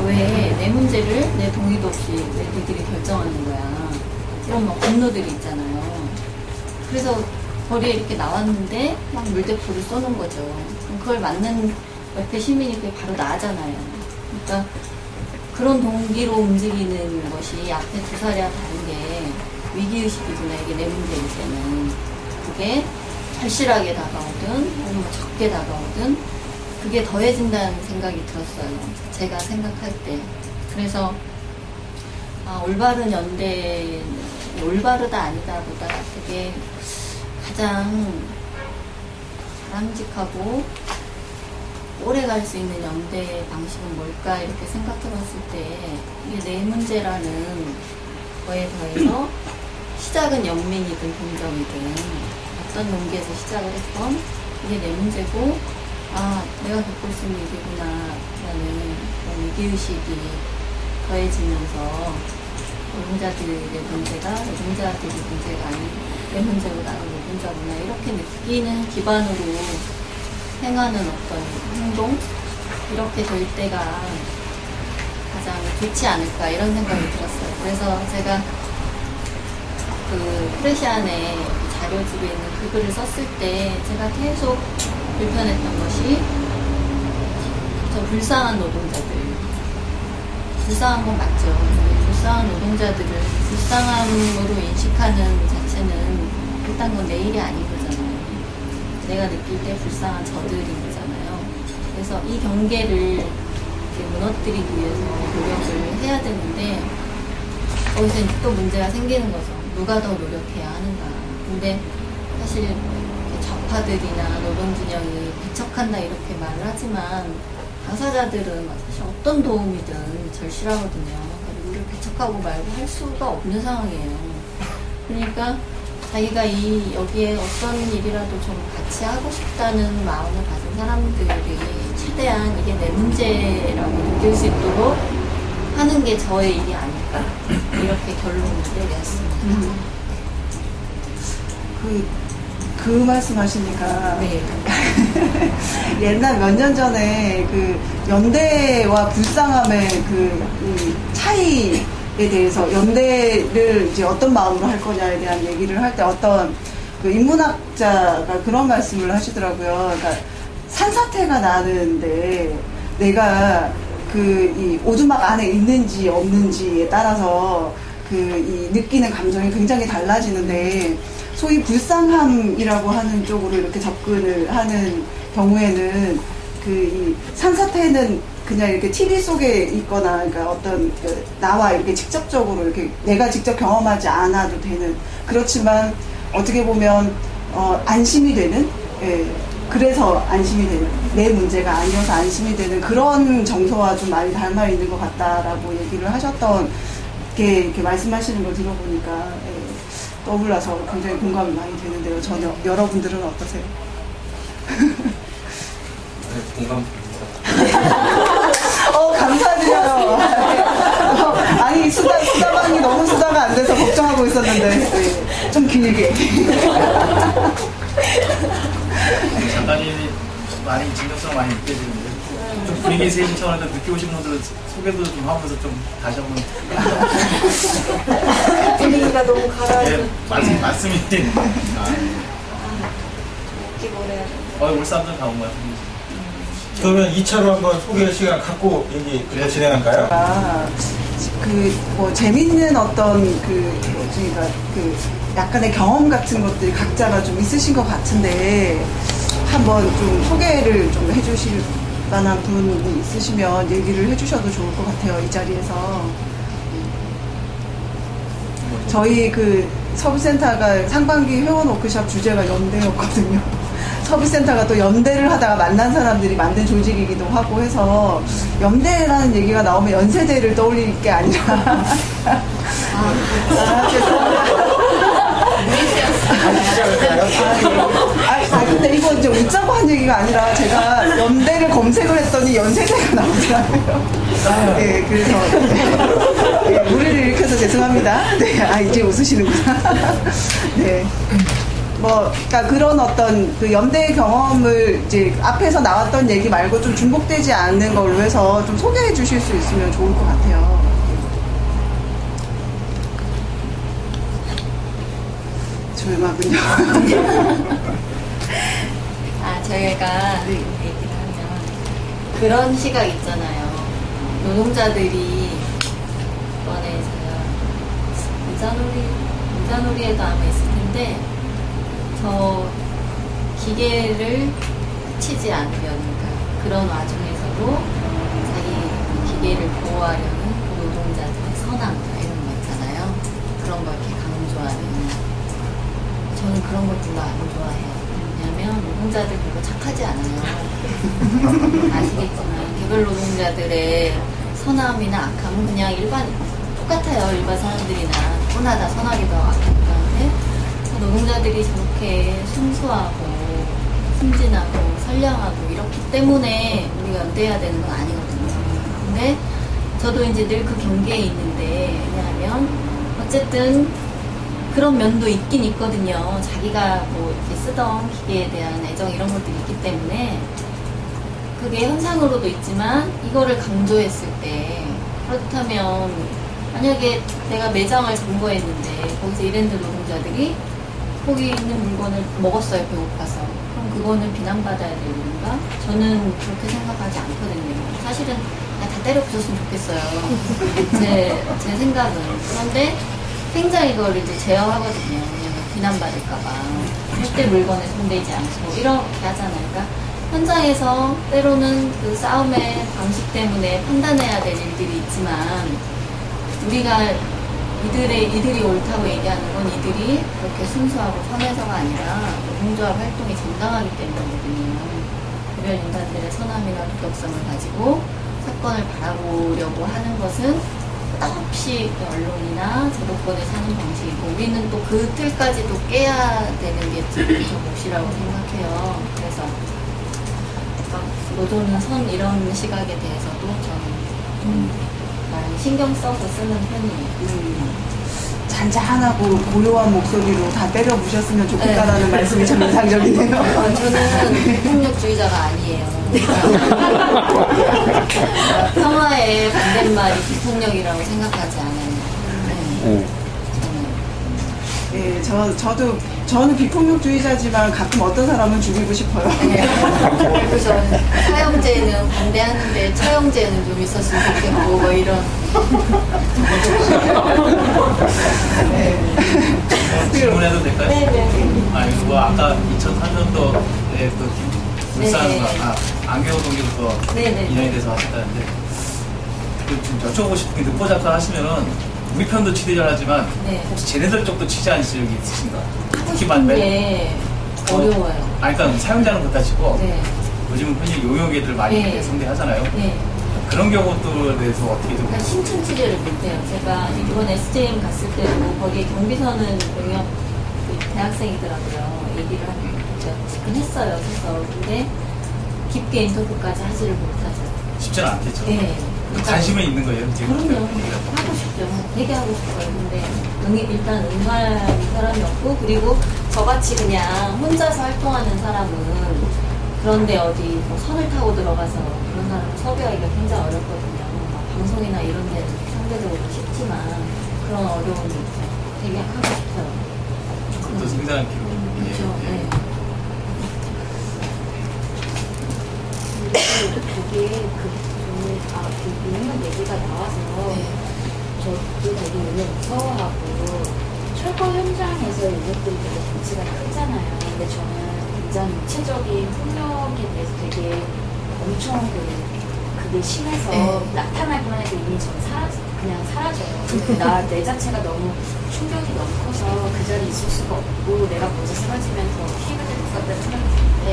왜 내 문제를 내 동의도 없이 왜 니들이 결정하는 거야. 이런 막 분노들이 있잖아요. 그래서 거리에 이렇게 나왔는데 막 물대포를 쏘는 거죠. 그럼 그걸 맞는 옆에 시민이 그게 바로 나잖아요. 그러니까 그런 동기로 움직이는 것이 앞에 두 사례와 다른 게 위기의식이구나. 이게 내 문제일 때는 그게 절실하게 다가오든 아니면 적게 다가오든 그게 더해진다는 생각이 들었어요. 제가 생각할 때. 그래서 올바른 연대, 올바르다 아니다 보다 되게 가장 바람직하고 오래 갈 수 있는 연대 방식은 뭘까 이렇게 생각해 봤을 때 이게 내 문제라는 거에 더해서 시작은 연민이든 공정이든 어떤 논기에서 시작을 했던 이게 내 문제고 내가 겪고 있는 일이구나 라는 그런 위기의식이 더해지면서 노동자들의 문제가 노동자들의 문제가 아닌 내 문제고 나는 노동자구나 이렇게 느끼는 기반으로 행하는 어떤 행동 이렇게 될 때가 가장 좋지 않을까 이런 생각이 들었어요. 그래서 제가 그 프레시안의 자료집에 있는 그 글을 썼을 때 제가 계속 불편했던 것이 저 불쌍한 노동자들, 불쌍한 건 맞죠. 근데 불쌍한 노동자들을 불쌍함으로 인식하는 자체는 일단 그건 내 일이 아닌 거잖아요. 내가 느낄 때 불쌍한 저들인 거잖아요. 그래서 이 경계를 이렇게 무너뜨리기 위해서 노력을 해야 되는데 거기서 이제 또 문제가 생기는 거죠. 누가 더 노력해야 하는가. 근데 사실 좌파들이나 노동진영이 배척한다 이렇게 말을 하지만 당사자들은 사실 어떤 도움이든 절실하거든요. 그리고 우리를 배척하고 말고 할 수가 없는 상황이에요. 그러니까 자기가 여기에 어떤 일이라도 좀 같이 하고 싶다는 마음을 가진 사람들이 최대한 이게 내 문제라고 느낄 수 있도록 하는 게 저의 일이 아닐까 이렇게 결론을 내렸습니다. 그 말씀 하시니까 네. 옛날 몇 년 전에 그 연대와 불쌍함의 그 차이에 대해서 연대를 이제 어떤 마음으로 할 거냐에 대한 얘기를 할 때 어떤 그 인문학자가 그런 말씀을 하시더라고요. 그러니까 산사태가 나는데 내가 그 이 오두막 안에 있는지 없는지에 따라서 그 이 느끼는 감정이 굉장히 달라지는데 소위 불쌍함이라고 하는 쪽으로 이렇게 접근을 하는 경우에는 그 이 산사태는 그냥 이렇게 TV 속에 있거나 그러니까 어떤 그 나와 이렇게 직접적으로 이렇게 내가 직접 경험하지 않아도 되는 그렇지만 어떻게 보면 안심이 되는 그래서 안심이 되는 내 문제가 아니어서 안심이 되는 그런 정서와 좀 많이 닮아 있는 것 같다라고 얘기를 하셨던 게 이렇게 말씀하시는 걸 들어보니까 떠올라서 굉장히 공감이 많이 되는데요. 여러분들은 어떠세요? 네, 공감됩니다. 감사드려요. 아니, 수다방이 너무 수다가 안 돼서 걱정하고 있었는데, 좀 길게. 작가님이 많이 진정성 많이 느껴지는데, 좀 분위기 세신 차원에서 늦게 오신 분들은 소개도 좀 하면서 좀 다시 한번. 분위기가 너무 가라앉은. 네, 말씀이. 올 사람들은 다 온 거야. 그러면 2차로 한번 소개 시간 갖고 얘기 진행할까요? 재밌는 어떤 약간의 경험 같은 것들이 각자가 좀 있으신 것 같은데, 한번 좀 소개를 좀 해주실 만한 분이 있으시면 얘기를 해주셔도 좋을 것 같아요, 이 자리에서. 저희 서브센터가 상반기 회원 워크숍 주제가 연대였거든요. 서비스센터가 또 연대를 하다가 만난 사람들이 만든 조직이기도 하고 해서 연대라는 얘기가 나오면 연세대를 떠올릴 게 아니라 근데 이거 이제 웃자고 한 얘기가 아니라 제가 연대를 검색을 했더니 연세대가 나오더라고요. 네, 그래서 무리를 일으켜서 죄송합니다. 네, 이제 웃으시는구나. 네. 그러니까 그런 어떤 그 연대 경험을 이제 앞에서 나왔던 얘기 말고 좀 중복되지 않는 걸로 해서 좀 소개해 주실 수 있으면 좋을 것 같아요. 조용하군요. 저희가 얘기를 하면 그런 시각 있잖아요. 노동자들이 이번에 제가 의자놀이에도 아마 있을 텐데 저 기계를 해치지 않으려는 그런 와중에서도 자기 기계를 보호하려는 그 노동자들의 선함 이런 거 있잖아요. 그런 걸 이렇게 강조하는 저는 그런 걸 별로 안 좋아해요. 왜냐하면 노동자들 별로 착하지 않아요. 아시겠지만 개별 노동자들의 선함이나 악함은 그냥 똑같아요. 일반 사람들이나 누구나 다 선하기도 악하기도 한데 노동자들이 저렇게 순수하고 순진하고 선량하고 이렇기 때문에 우리가 연대해야 되는 건 아니거든요. 근데 저도 이제 늘 그 경계에 있는데 왜냐하면 어쨌든 그런 면도 있긴 있거든요. 자기가 이렇게 쓰던 기계에 대한 애정 이런 것들이 있기 때문에 그게 현상으로도 있지만 이거를 강조했을 때 그렇다면 만약에 내가 매장을 점거했는데 거기서 이랜드 노동자들이 거기 있는 물건을 먹었어요, 배고파서. 그럼 그거는 비난받아야 될 일인가? 저는 그렇게 생각하지 않거든요. 사실은 그냥 다 때려 부셨으면 좋겠어요. 제 생각은. 그런데 행자 이걸 이제 제어하거든요. 비난받을까봐. 절대 물건에 손대지 않고 이렇게 하잖아요. 그러니까 현장에서 때로는 그 싸움의 방식 때문에 판단해야 될 일들이 있지만 우리가 이들이 옳다고 얘기하는 건 이들이 그렇게 순수하고 선해서가 아니라 노동조합 활동이 정당하기 때문이거든요. 개별 인간들의 선함이나 도덕성을 가지고 사건을 바라보려고 하는 것은 끝없이 언론이나 제도권에 사는 방식이고 우리는 또 그 틀까지도 깨야 되는 게 제 몫이라고 생각해요. 그래서 노조는 선 이런 시각에 대해서도 저는 많이 신경 써서 쓰는 편이에요. 잔잔하고 고요한 목소리로 다 때려 부셨으면 좋겠다라는 말씀이 참 인상적이네요. 저는 폭력주의자가 아니에요. 평화의 반대말이 비폭력이라고 생각하지 않아요. 네. 예, 저는 비폭력주의자지만 가끔 어떤 사람은 죽이고 싶어요. 그래서 저는 사형제는 반대하는데 처형제는 좀 있었으면 좋겠고 뭐 이런. 질문해도 될까요? 네. 아니, 뭐 아까 2003년도에 그 울산 네. 안개호 동기부터 네. 인연이 돼서 하셨다는데 좀 여쭤보고 싶은 게 늑보 작가 하시면은 우리 편도 치대잘 하지만 네. 혹시 쟤네들 쪽도 치지 않으실 적이 있으신가? 하고 싶은 게 어려워요. 아니, 그러니까 사용자는 그렇다 치고 네. 요즘은 흔히 용역애들 많이 네. 상대하잖아요. 네. 그런 경우들에 대해서 어떻게 좀 그러니까 신춘 취재를 못해요. 제가 이번 SJM 갔을 때도 거기에 경비서는 용역 그 대학생이더라고요. 얘기를 제가 접근했어요. 그래서 근데 깊게 인터뷰까지 하지를 못하죠. 쉽지는 않겠죠. 네. 관심은 있는 거예요. 지금 그럼요. 하고 싶죠. 되게 하고 싶어요. 근데 일단 응할 사람이 없고 그리고 저같이 그냥 혼자서 활동하는 사람은 그런데 어디 뭐 선을 타고 들어가서 그런 사람을 섭외하기가 굉장히 어렵거든요. 막 방송이나 이런 데는 상대적으로 쉽지만 그런 어려움이 있죠. 되게 하고 싶어요. 그것도 상당한 기록. 그렇죠. 네. 되게 그 용역 얘기가 나와서 저도 되게 용역 무서워하고 철거 현장에서 용역들이 되게 덩치가 크잖아요. 근데 저는 굉장히 구체적인 폭력에 대해서 되게 엄청 그게 심해서 나타나기만 해도 이미 전 그냥 사라져요. 내 자체가 너무 충격이 너무 커서 그 자리에 있을 수가 없고 내가 먼저 쓰러지면서 피해가 될 것 같다는 생각이 드는데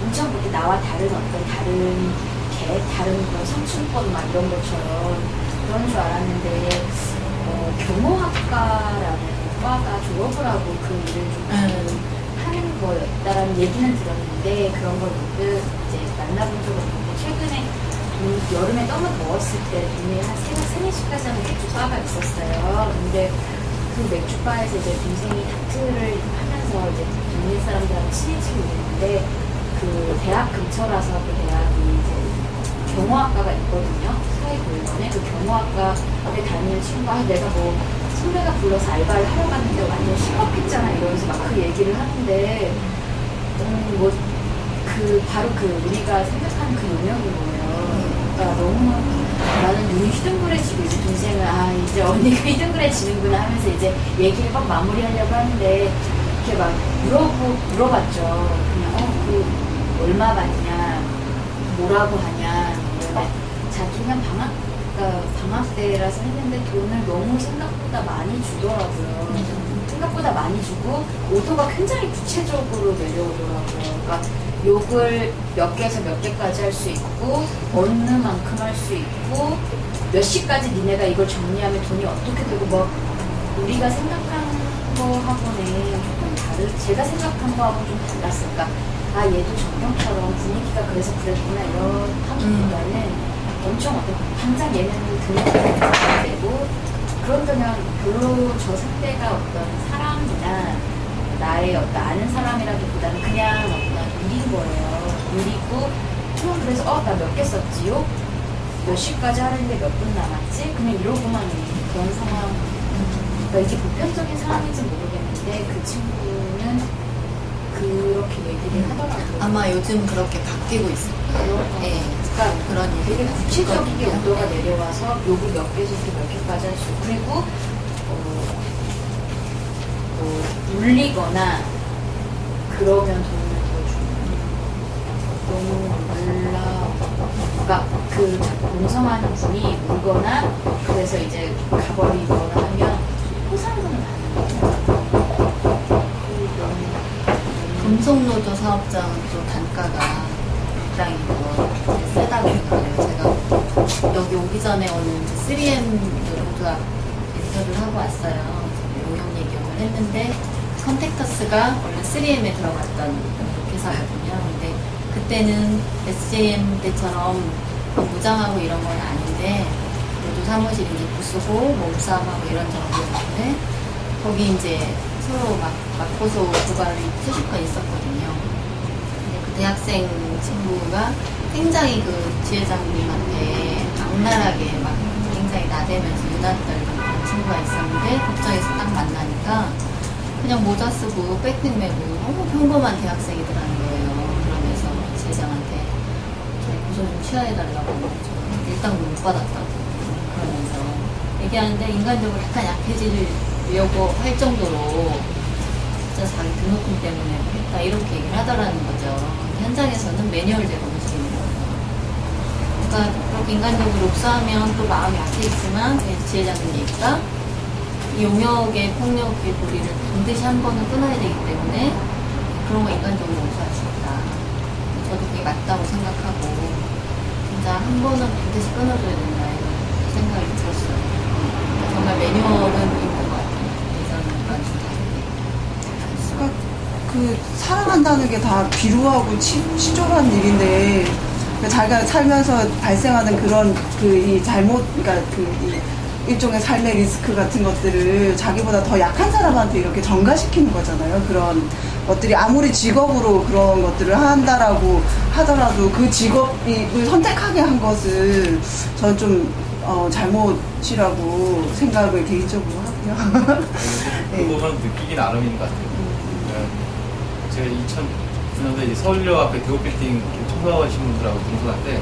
엄청 그렇게 나와 다른 어떤 다른 그런 성춘권 막 이런 것처럼 그런 줄 알았는데 경호학과라는 과가 졸업을 하고 그 일을 좀 하는 거였다라는 얘기는 들었는데 그런 걸 문득 이제 만나본 적은 없는데 최근에 여름에 너무 더웠을 때 동네에 한 3-4시까지 하는 맥주바가 있었어요. 근데 그 맥주바에서 이제 동생이 다트를 하면서 이제 동네 사람들하고 친해지고 있는데 그 대학 근처라서 그 대학이 이제 경호학과가 있거든요. 사회보육원에 그 경호학과에 다니는 친구가 내가 뭐 선배가 불러서 알바를 하러 갔는데 완전 실업했잖아 이러면서 막 그 얘기를 하는데 뭐 그 바로 그 우리가 생각하는 그 용역인 거예요. 그러니까 너무 나는 눈이 휘둥그레지고 이제 동생은 이제 언니가 휘둥그레지는구나 하면서 이제 얘기를 막 마무리하려고 하는데 이렇게 막 물어봤죠. 그냥 그 얼마 받냐 뭐라고 하냐 자기는 방학 때라서 했는데 돈을 너무 생각보다 많이 주더라고요. 생각보다 많이 주고 오도가 굉장히 구체적으로 내려오더라고요. 그러니까 욕을 몇 개에서 몇 개까지 할 수 있고 어느 만큼 할 수 있고 몇 시까지 니네가 이걸 정리하면 돈이 어떻게 되고 뭐 우리가 생각한 거하고는 조금 제가 생각한 거하고 좀 달랐을까. 얘도 정경처럼 분위기가 그래서 그랬구나 이런 하기보다는 엄청 당장 얘는 등록을 되고 그런다면 별로 저 상대가 어떤 사람이나 나의 어떤 아는 사람이라기보다는 그냥 어떤 일인 거예요. 일이고 그래서 나 몇 개 썼지요? 몇 시까지 하는데 몇 분 남았지? 그냥 이러고만 있는 그런 상황. 그러니까 이게 보편적인 상황인지 모르겠는데 그 친구는 그렇게 얘기를 하더라고요. 아마 요즘 그렇게 바뀌고 있을 거예요. 네. 그러니까 그런 되게 얘기가 구체적이게 있거든요. 온도가 내려와서 요구 몇 개에서부터 몇 개까지 할 수 있고 그리고 물리거나 그러면 돈을 더 주는 너무 몰라. 그러니까 그 공성하는 분이 물거나 그래서 이제 가버리거나 하면 포상금을 받는 거예요. 금속노조 사업장은 또 단가가 굉장히 세다고 그래요. 제가 여기 오기 전에 오늘 3M 노동조합 인터뷰를 하고 왔어요. 용역 얘기를 했는데 컨택터스가 원래 3M에 들어갔던 회사거든요. 근데 그때는 SJM 때처럼 무장하고 이런 건 아닌데 노조 사무실이 이제 부수고 몸싸움하고 이런 정도였는데 거기 이제 서로 막 고소 고발이 수십 건 있었거든요. 근데 그 대학생 친구가 굉장히 그 지회장님한테 악랄하게 막 굉장히 나대면서 유난 떨던 그런 친구가 있었는데 법정에서 딱 만나니까 그냥 모자 쓰고 백팩 메고 너무 평범한 대학생이더라는 거예요. 그러면서 지회장한테 고소 좀 취하해달라고 일당 못 받았다고 그러면서 얘기하는데 인간적으로 약간 약해지려고 할 정도로 진짜 자기 등록금 때문에 했다 이렇게 얘기를 하더라는 거죠. 현장에서는 매뉴얼대로 움직이는 거예요. 그러니까 그렇게 인간적으로 흡수하면 또 마음이 약해지지만 지회장님 얘기가 이 용역의 폭력의 고리를 반드시 한 번은 끊어야 되기 때문에 그런 거 인간적으로 용서할 수 없다. 저도 그게 맞다고 생각하고 진짜 한 번은 반드시 끊어줘야 된다 이런 생각이 들었어요. 정말 매뉴얼은 있는 것 같아요. 예전과 그러니까 그 사랑한다는 게 다 비루하고 치졸한 일인데 그러니까 자기가 살면서 발생하는 그런 이 잘못 그러니까 이 일종의 삶의 리스크 같은 것들을 자기보다 더 약한 사람한테 이렇게 전가시키는 거잖아요. 그런 것들이 아무리 직업으로 그런 것들을 한다라고 하더라도 그 직업을 선택하게 한 것을 저는 좀 잘못이라고 생각을 개인적으로 하고요. 그 부분은 느끼기 나름인 것 같아요. 제가 2009년도에 서울역 앞에 대우빌딩 청소하신 분들하고 동서할 때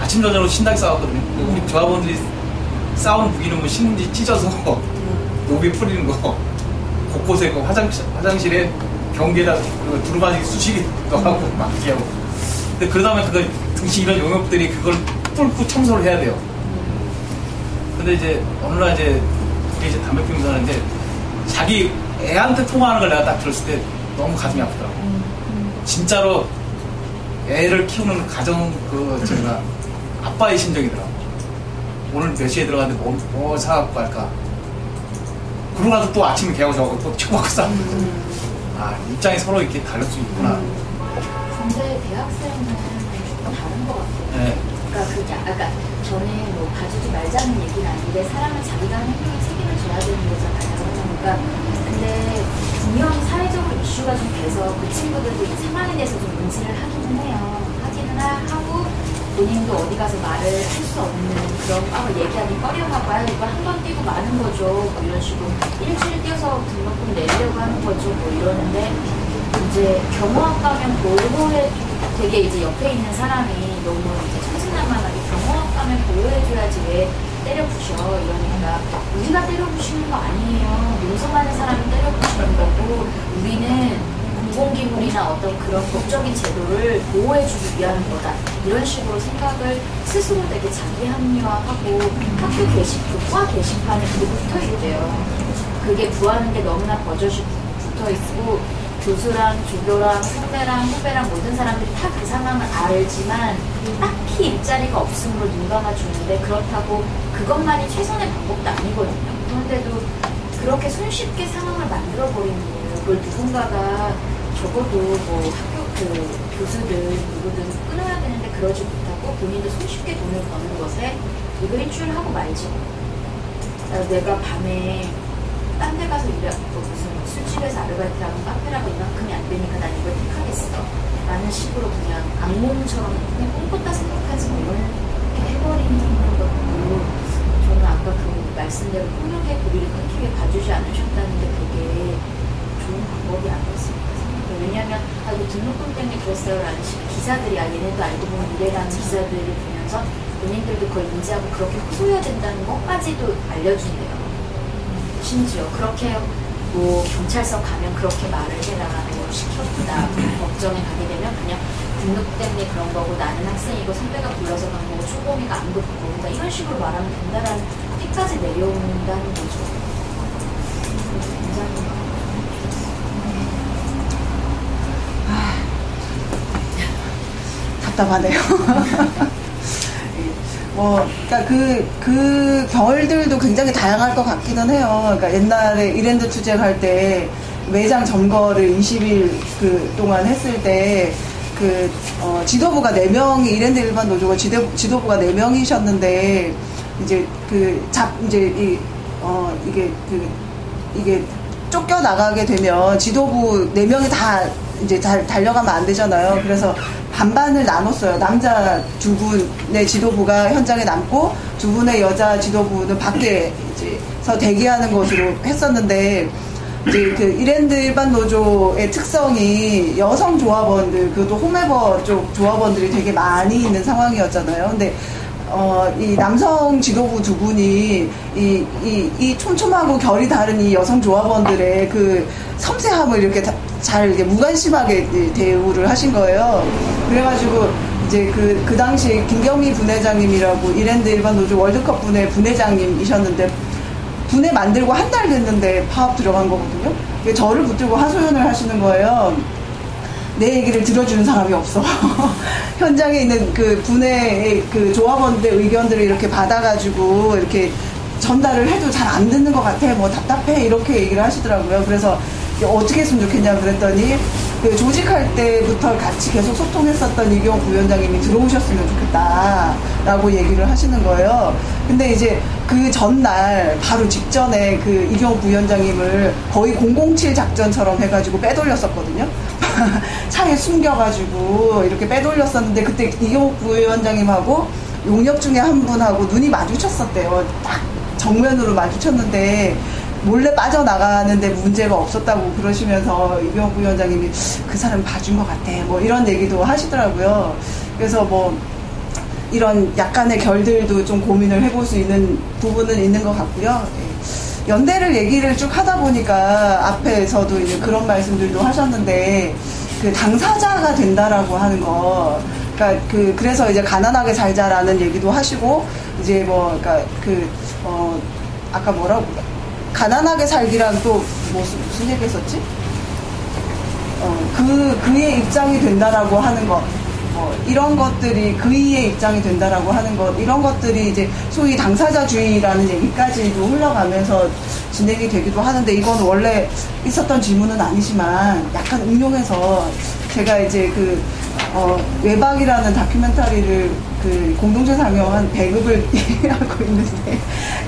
아침 저녁으로 신나게 싸웠거든요. 우리 조합원들이 싸우는 무기는 뭐 신문지 찢어서 노비 풀리는 거 곳곳에 그 화장실에 경계에다 두루마기 수시기 넣어하고 막 얘기하고 근데 그러다 보면 그걸 등시 이런 용역들이 그걸 뚫고 청소를 해야 돼요. 근데 이제 어느 날 이제 우리 이제 담배 피우면서 하는데 자기 애한테 통화하는 걸 내가 딱 들었을 때 너무 가슴이 아프더라고. 진짜로 애를 키우는 가정 제가 아빠의 심정이더라고. 오늘 몇 시에 들어갔는데 뭐 사갖고 갈까? 그러고 나서 또 아침에 개하고 저하고 또 치고받고 싸우는 거죠. 아, 입장이 서로 이렇게 다를 수 있구나. 근데 대학생은 조금 다른 것 같아요. 네. 그러니까 전에 뭐 봐주지 말자는 얘기는 아닌데 사람은 자기가 하는 행동에 책임을 져야 되는 거잖아요. 그러니까 근데 분명히 사회적으로 이슈가 좀 돼서 그 친구들도 이 상황에 대해서 좀 인지를 하기는 해요. 하기는 하고 본인도 어디 가서 말을 할 수 없는 그런 거 얘기하기 꺼려하고 이거 한 번 뛰고 마는 거죠. 뭐 이런 식으로 일주일 뛰어서 등록금 내려고 하는 거죠. 뭐 이러는데 이제 경호학 가면 보호해 되게 이제 옆에 있는 사람이 너무 이제 천진난만하게 경호학 가면 보호해줘야지 왜 때려 부셔 이러니까 우리가 때려 부시는 거 아니에요. 용서하는 사람이 때려 부시는 거고 우리는 공공기물이나 어떤 그런 법적인 제도를 보호해주기 위한 거다. 이런 식으로 생각을 스스로 되게 자기 합리화하고 학교 게시판, 과 게시판에 그게 붙어 있대요. 그게 구하는 게 너무나 버젓이 붙어 있고 교수랑 조교랑 선배랑 후배랑 모든 사람들이 다 그 상황을 알지만 딱히 일자리가 없으므로 눈 감아주는데 그렇다고 그것만이 최선의 방법도 아니거든요. 그런데도 그렇게 손쉽게 상황을 만들어버리는 거예요. 그걸 누군가가 적어도 뭐 학교 교수들 누구든 끊어야 되는데 그러지 못하고 본인도 손쉽게 돈을 버는 것에 이거 일주일 하고 말지. 내가 밤에 딴 데 가서 무슨 술집에서 아르바이트하고 카페라고 이만큼이 안 되니까 난 이걸 택하겠어. 라는 식으로 그냥 악몽처럼 그냥 꿈꿨다 생각하지 뭐 이런 해버리는 것도 저는 아까 그 말씀대로 폭력의 고리를 끊기게 봐주지 않으셨다는데 그게 좋은 방법이 아니었을까 생각해요. 왜냐하면 아이고 등록금 때문에 그랬어요라는 기사들이 얘네도 알고 보면 이래라는 기사들을 보면서 본인들도 그걸 인지하고 그렇게 호소해야 된다는 것까지도 알려준대요. 심지어 그렇게 뭐 경찰서 가면 그렇게 말을 해라, 뭐 시켰다, 법정에 가게 되면 그냥 등록 때문에 그런 거고 나는 학생이고 선배가 불러서 간 거고 초범이가 안 듣고 그러니까 이런 식으로 말하면 된다라는 띠까지 내려온다는 거죠. 굉장히 답답하네요. 그러니까 그 결들도 굉장히 다양할 것 같기는 해요. 그러니까 옛날에 이랜드 투쟁할 때 매장 점거를 20일 동안 했을 때 지도부가 4명이 이랜드 일반 노조가 지도부가 4명이셨는데 이제 이게 쫓겨 나가게 되면 지도부 4명이 다 이제 달려가면 안 되잖아요. 그래서 반반을 나눴어요. 남자 2분의 지도부가 현장에 남고 2분의 여자 지도부는 밖에서 대기하는 것으로 했었는데 이제 이랜드 일반 노조의 특성이 여성 조합원들, 그것도 홈웨버 쪽 조합원들이 되게 많이 있는 상황이었잖아요. 근데 이 남성 지도부 2분이 이 촘촘하고 결이 다른 이 여성 조합원들의 그 섬세함을 이렇게 잘 무관심하게 대우를 하신 거예요. 그래가지고 이제 그 당시 김경미 분회장님이라고 이랜드 일반 노조 월드컵 분회 분회장님이셨는데 분회 만들고 한 달 됐는데 파업 들어간 거거든요. 저를 붙들고 하소연을 하시는 거예요. 내 얘기를 들어주는 사람이 없어. 현장에 있는 그 분의 그 조합원들 의견들을 이렇게 받아가지고 이렇게 전달을 해도 잘 안 듣는 것 같아. 뭐 답답해. 이렇게 얘기를 하시더라고요. 그래서 어떻게 했으면 좋겠냐 그랬더니 그 조직할 때부터 같이 계속 소통했었던 이경 부위원장님이 들어오셨으면 좋겠다라고 얘기를 하시는 거예요. 근데 이제 그 전날 바로 직전에 그 이경 부위원장님을 거의 007 작전처럼 해가지고 빼돌렸었거든요. 차에 숨겨가지고 이렇게 빼돌렸었는데 그때 이경 부위원장님하고 용역 중에 한 분하고 눈이 마주쳤었대요. 딱 정면으로 마주쳤는데 몰래 빠져나가는데 문제가 없었다고 그러시면서 이경 부위원장님이 그 사람 봐준 것 같아. 뭐 이런 얘기도 하시더라고요. 그래서 뭐 이런 약간의 결들도 좀 고민을 해볼 수 있는 부분은 있는 것 같고요. 연대를 얘기를 쭉 하다 보니까 앞에서도 이제 그런 말씀들도 하셨는데 그 당사자가 된다라고 하는 거, 그러니까 그래서 이제 가난하게 살자라는 얘기도 하시고 이제 뭐 그러니까 아까 뭐라고 가난하게 살기란 또 무슨 얘기 했었지? 그의 입장이 된다라고 하는 것, 이런 것들이 그의 입장이 된다라고 하는 것, 이런 것들이 이제 소위 당사자주의라는 얘기까지도 흘러가면서 진행이 되기도 하는데 이건 원래 있었던 질문은 아니지만 약간 응용해서 제가 이제 외박이라는 다큐멘터리를 공동체 상영한 배급을 하고 있는데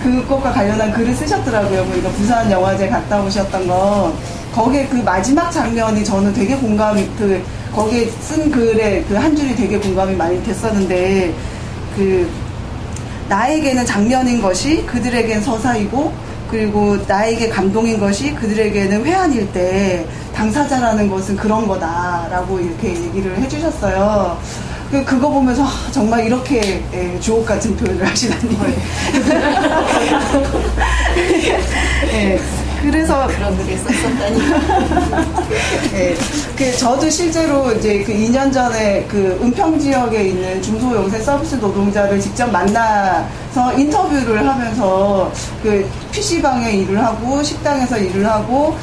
그것과 관련한 글을 쓰셨더라고요. 그러니까 부산 영화제 갔다 오셨던 거. 거기에 그 마지막 장면이 저는 되게 공감이, 거기에 쓴 글에 한 줄이 되게 공감이 많이 됐었는데, 나에게는 장면인 것이 그들에겐 서사이고, 그리고 나에게 감동인 것이 그들에게는 회한일 때 당사자라는 것은 그런 거다라고 이렇게 얘기를 해주셨어요. 그거 보면서 정말 이렇게 주옥 같은 표현을 하시다니. 그래서 그런 글을 썼었다니. 저도 실제로 이제 2년 전에 은평 지역에 있는 중소영세 서비스 노동자를 직접 만나서 인터뷰를 하면서 PC방에 일을 하고 식당에서 일을 하고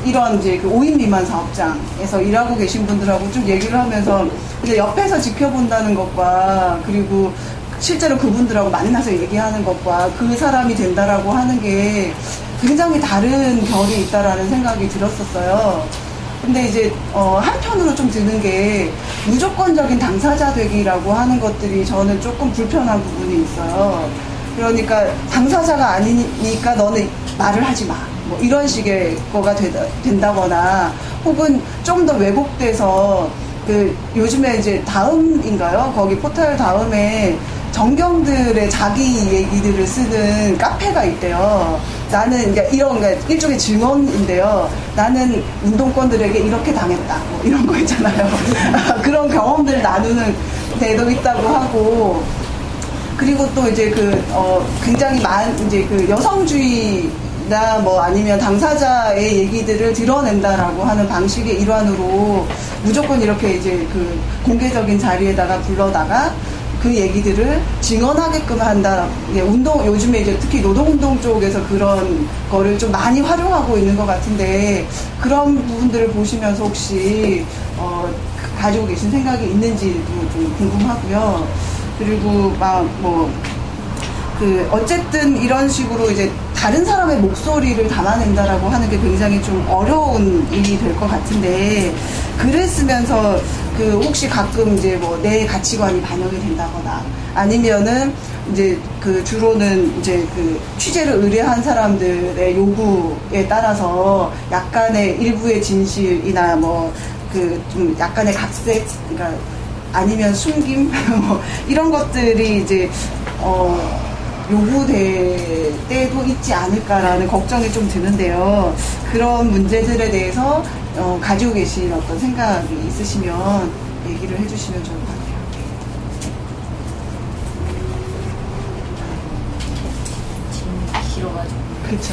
이런 이제 5인 미만 사업장에서 일하고 계신 분들하고 쭉 얘기를 하면서 이제 옆에서 지켜본다는 것과 그리고 실제로 그분들하고 만나서 얘기하는 것과 그 사람이 된다라고 하는 게 굉장히 다른 결이 있다라는 생각이 들었었어요. 근데 이제 한편으로 좀 드는 게 무조건적인 당사자 되기라고 하는 것들이 저는 조금 불편한 부분이 있어요. 그러니까 당사자가 아니니까 너는 말을 하지 마. 뭐 이런 식의 거가 된다거나 혹은 좀 더 왜곡돼서 요즘에 이제 다음인가요? 거기 포털 다음에 정경들의 자기 얘기들을 쓰는 카페가 있대요. 나는 그러니까 그러니까 일종의 증언인데요. 나는 운동권들에게 이렇게 당했다. 뭐 이런 거 있잖아요. 그런 경험들 나누는 데도 있다고 하고, 그리고 또 이제 굉장히 이제 여성주의나 뭐 아니면 당사자의 얘기들을 드러낸다라고 하는 방식의 일환으로 무조건 이렇게 이제 공개적인 자리에다가 불러다가 그 얘기들을 증언하게끔 한다. 요즘에 이제 특히 노동운동 쪽에서 그런 거를 좀 많이 활용하고 있는 것 같은데, 그런 부분들을 보시면서 혹시, 가지고 계신 생각이 있는지도 좀 궁금하고요. 그리고 어쨌든 이런 식으로 이제 다른 사람의 목소리를 담아낸다라고 하는 게 굉장히 좀 어려운 일이 될 것 같은데, 글을 쓰면서 혹시 가끔 이제 내 가치관이 반영이 된다거나 아니면은 이제 주로는 이제 취재를 의뢰한 사람들의 요구에 따라서 약간의 일부의 진실이나 좀 약간의 각색, 그러니까 아니면 숨김 이런 것들이 이제 요구될 때도 있지 않을까라는 걱정이 좀 드는데요. 그런 문제들에 대해서 가지고 계신 어떤 생각이 있으시면 얘기를 해주시면 좋을 것 같아요. 질문이 길어가지고. 그렇죠.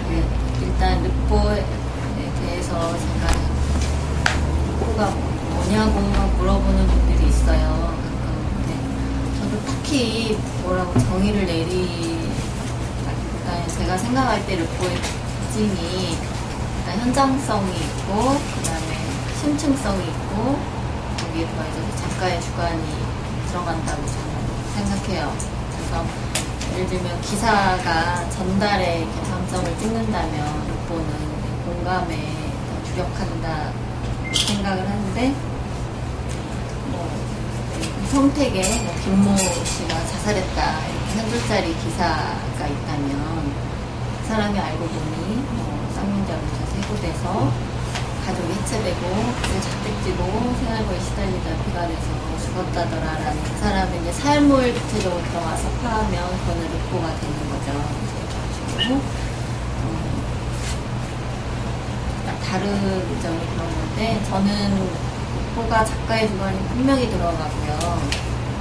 네, 일단 르포에 대해서 제가 르포가 뭐냐고 물어보는 분들이 있어요. 근데 저도 딱히 뭐라고 정의를 내리기보다는 제가 생각할 때 르포의 특징이 일단 현장성이 있고, 그 다음에 심층성이 있고, 거기에 더해서 작가의 주관이 들어간다고 저는 생각해요. 그래서 예를 들면 기사가 전달의 개방성을 찍는다면 르포는 공감에 더 주력한다 생각을 하는데, 성택에 김모 씨가 자살했다 이렇게 한 줄짜리 기사가 있다면 그 사람이 알고 보니 쌍문자로 해고돼서 가족이 해체되고 자택지로 생활고에 시달리다 피가 돼서 죽었다더라라는 그 사람의 이제 삶을 구체적으로 들어가서 파하면 그거는 르포가 되는 거죠. 그래가지고 다른 점이 그런 건데, 저는 르포가 작가의 주관이 분명히 들어가고요.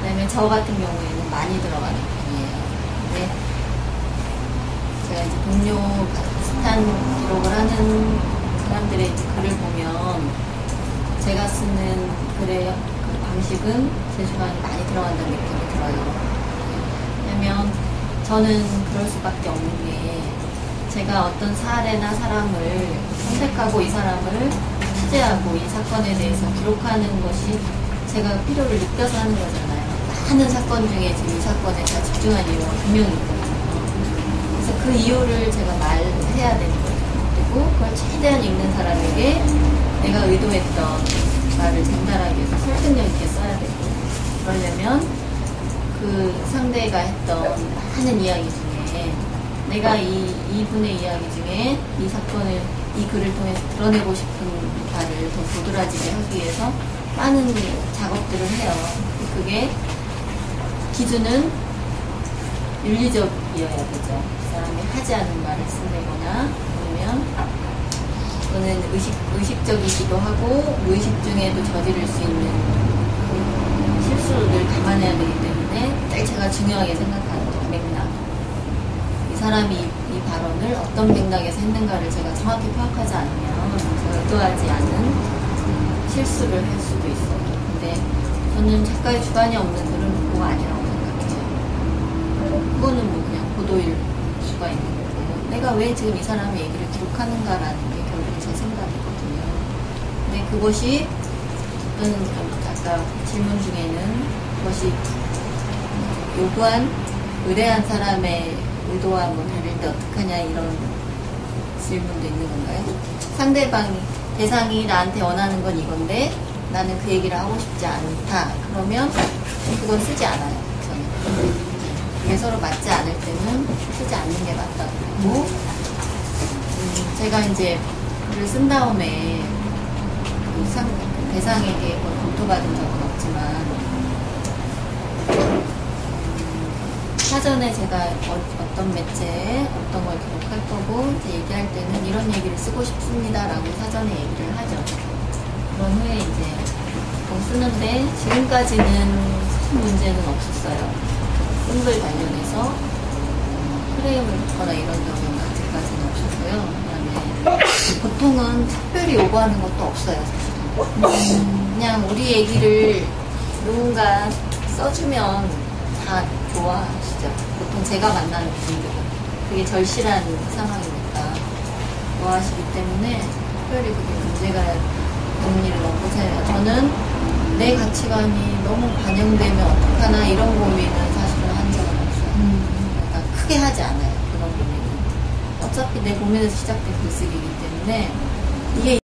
그 다음에 저 같은 경우에는 많이 들어가는 편이에요. 근데 제가 이제 동료 비슷한 기록을 하는 사람들의 글을 보면 제가 쓰는 글의 방식은 제 주관이 많이 들어간다는 느낌이 들어요. 왜냐면 저는 그럴 수밖에 없는 게, 제가 어떤 사례나 사람을 선택하고 이 사람을 취재하고 이 사건에 대해서 기록하는 것이 제가 필요를 느껴서 하는 거잖아요. 많은 사건 중에 지금 이 사건에 제가 집중한 이유가 분명히 있거든요. 그래서 그 이유를 제가 말해야 되는 거죠. 그리고 그걸 최대한 읽는 사람에게 내가 의도했던 말을 전달하기 위해서 설득력 있게 써야 되고, 그러려면 그 상대가 했던 많은 이야기 중에 내가 이분의 이야기 중에 이 사건을, 이 글을 통해서 드러내고 싶은 바를 더 도드라지게 하기 위해서 많은 작업들을 해요. 그게 기준은 윤리적이어야 되죠. 그 사람이 하지 않은 말을 쓴다거나 아니면 또는 의식적이기도 하고 무의식 중에도 저지를 수 있는 실수를 감안해야 되기 때문에 제가 중요하게 생각하는 맥락, 이 사람이 이 발언을 어떤 맥락에서 했는가를 제가 정확히 파악하지 않으면 제가 의도하지 않은 실수를 할 수도 있어요. 근데 저는 작가의 주관이 없는 글은 르포가 아니라고 생각해요. 그거는 뭐 그냥 보도일 수가 있는 거고, 내가 왜 지금 이 사람의 얘기를 기록하는가라는 게 결국 제 생각이거든요. 근데 그것이 어떤 아까 질문 중에는 그것이 요구한 의뢰한 사람의 의도와 뭐 다를 때 어떡하냐 이런 질문도 있는 건가요? 상대방이, 대상이 나한테 원하는 건 이건데 나는 그 얘기를 하고 싶지 않다. 그러면 그건 쓰지 않아요. 저는. 이게 서로 맞지 않을 때는 쓰지 않는 게 맞다고 보고, 제가 이제 글을 쓴 다음에 그 대상에게 뭘 검토받은 적은 없지만 사전에 제가 어떤 매체에 어떤 걸 기록할 거고 이제 얘기할 때는 이런 얘기를 쓰고 싶습니다라고 사전에 얘기를 하죠. 그런 후에 이제 쓰는데 지금까지는 큰 문제는 없었어요. 싱글 관련해서 프레임을 받거나 이런 적은 아직까지는 없었고요. 그다음에 보통은 특별히 요구하는 것도 없어요. 사실은. 그냥 우리 얘기를 누군가 써주면 다 좋아하시죠. 보통 제가 만나는 분들은 그게 절실한 상황이니까 좋아하시기 때문에 특별히 그게 문제가 되는 일은 없고 저는 내 가치관이 너무 반영되면 어떡하나 이런 고민은 사실은 한 적은 없어요. 그러니까 크게 하지 않아요. 그런 고민은. 어차피 내 고민에서 시작된 글쓰기이기 때문에 이게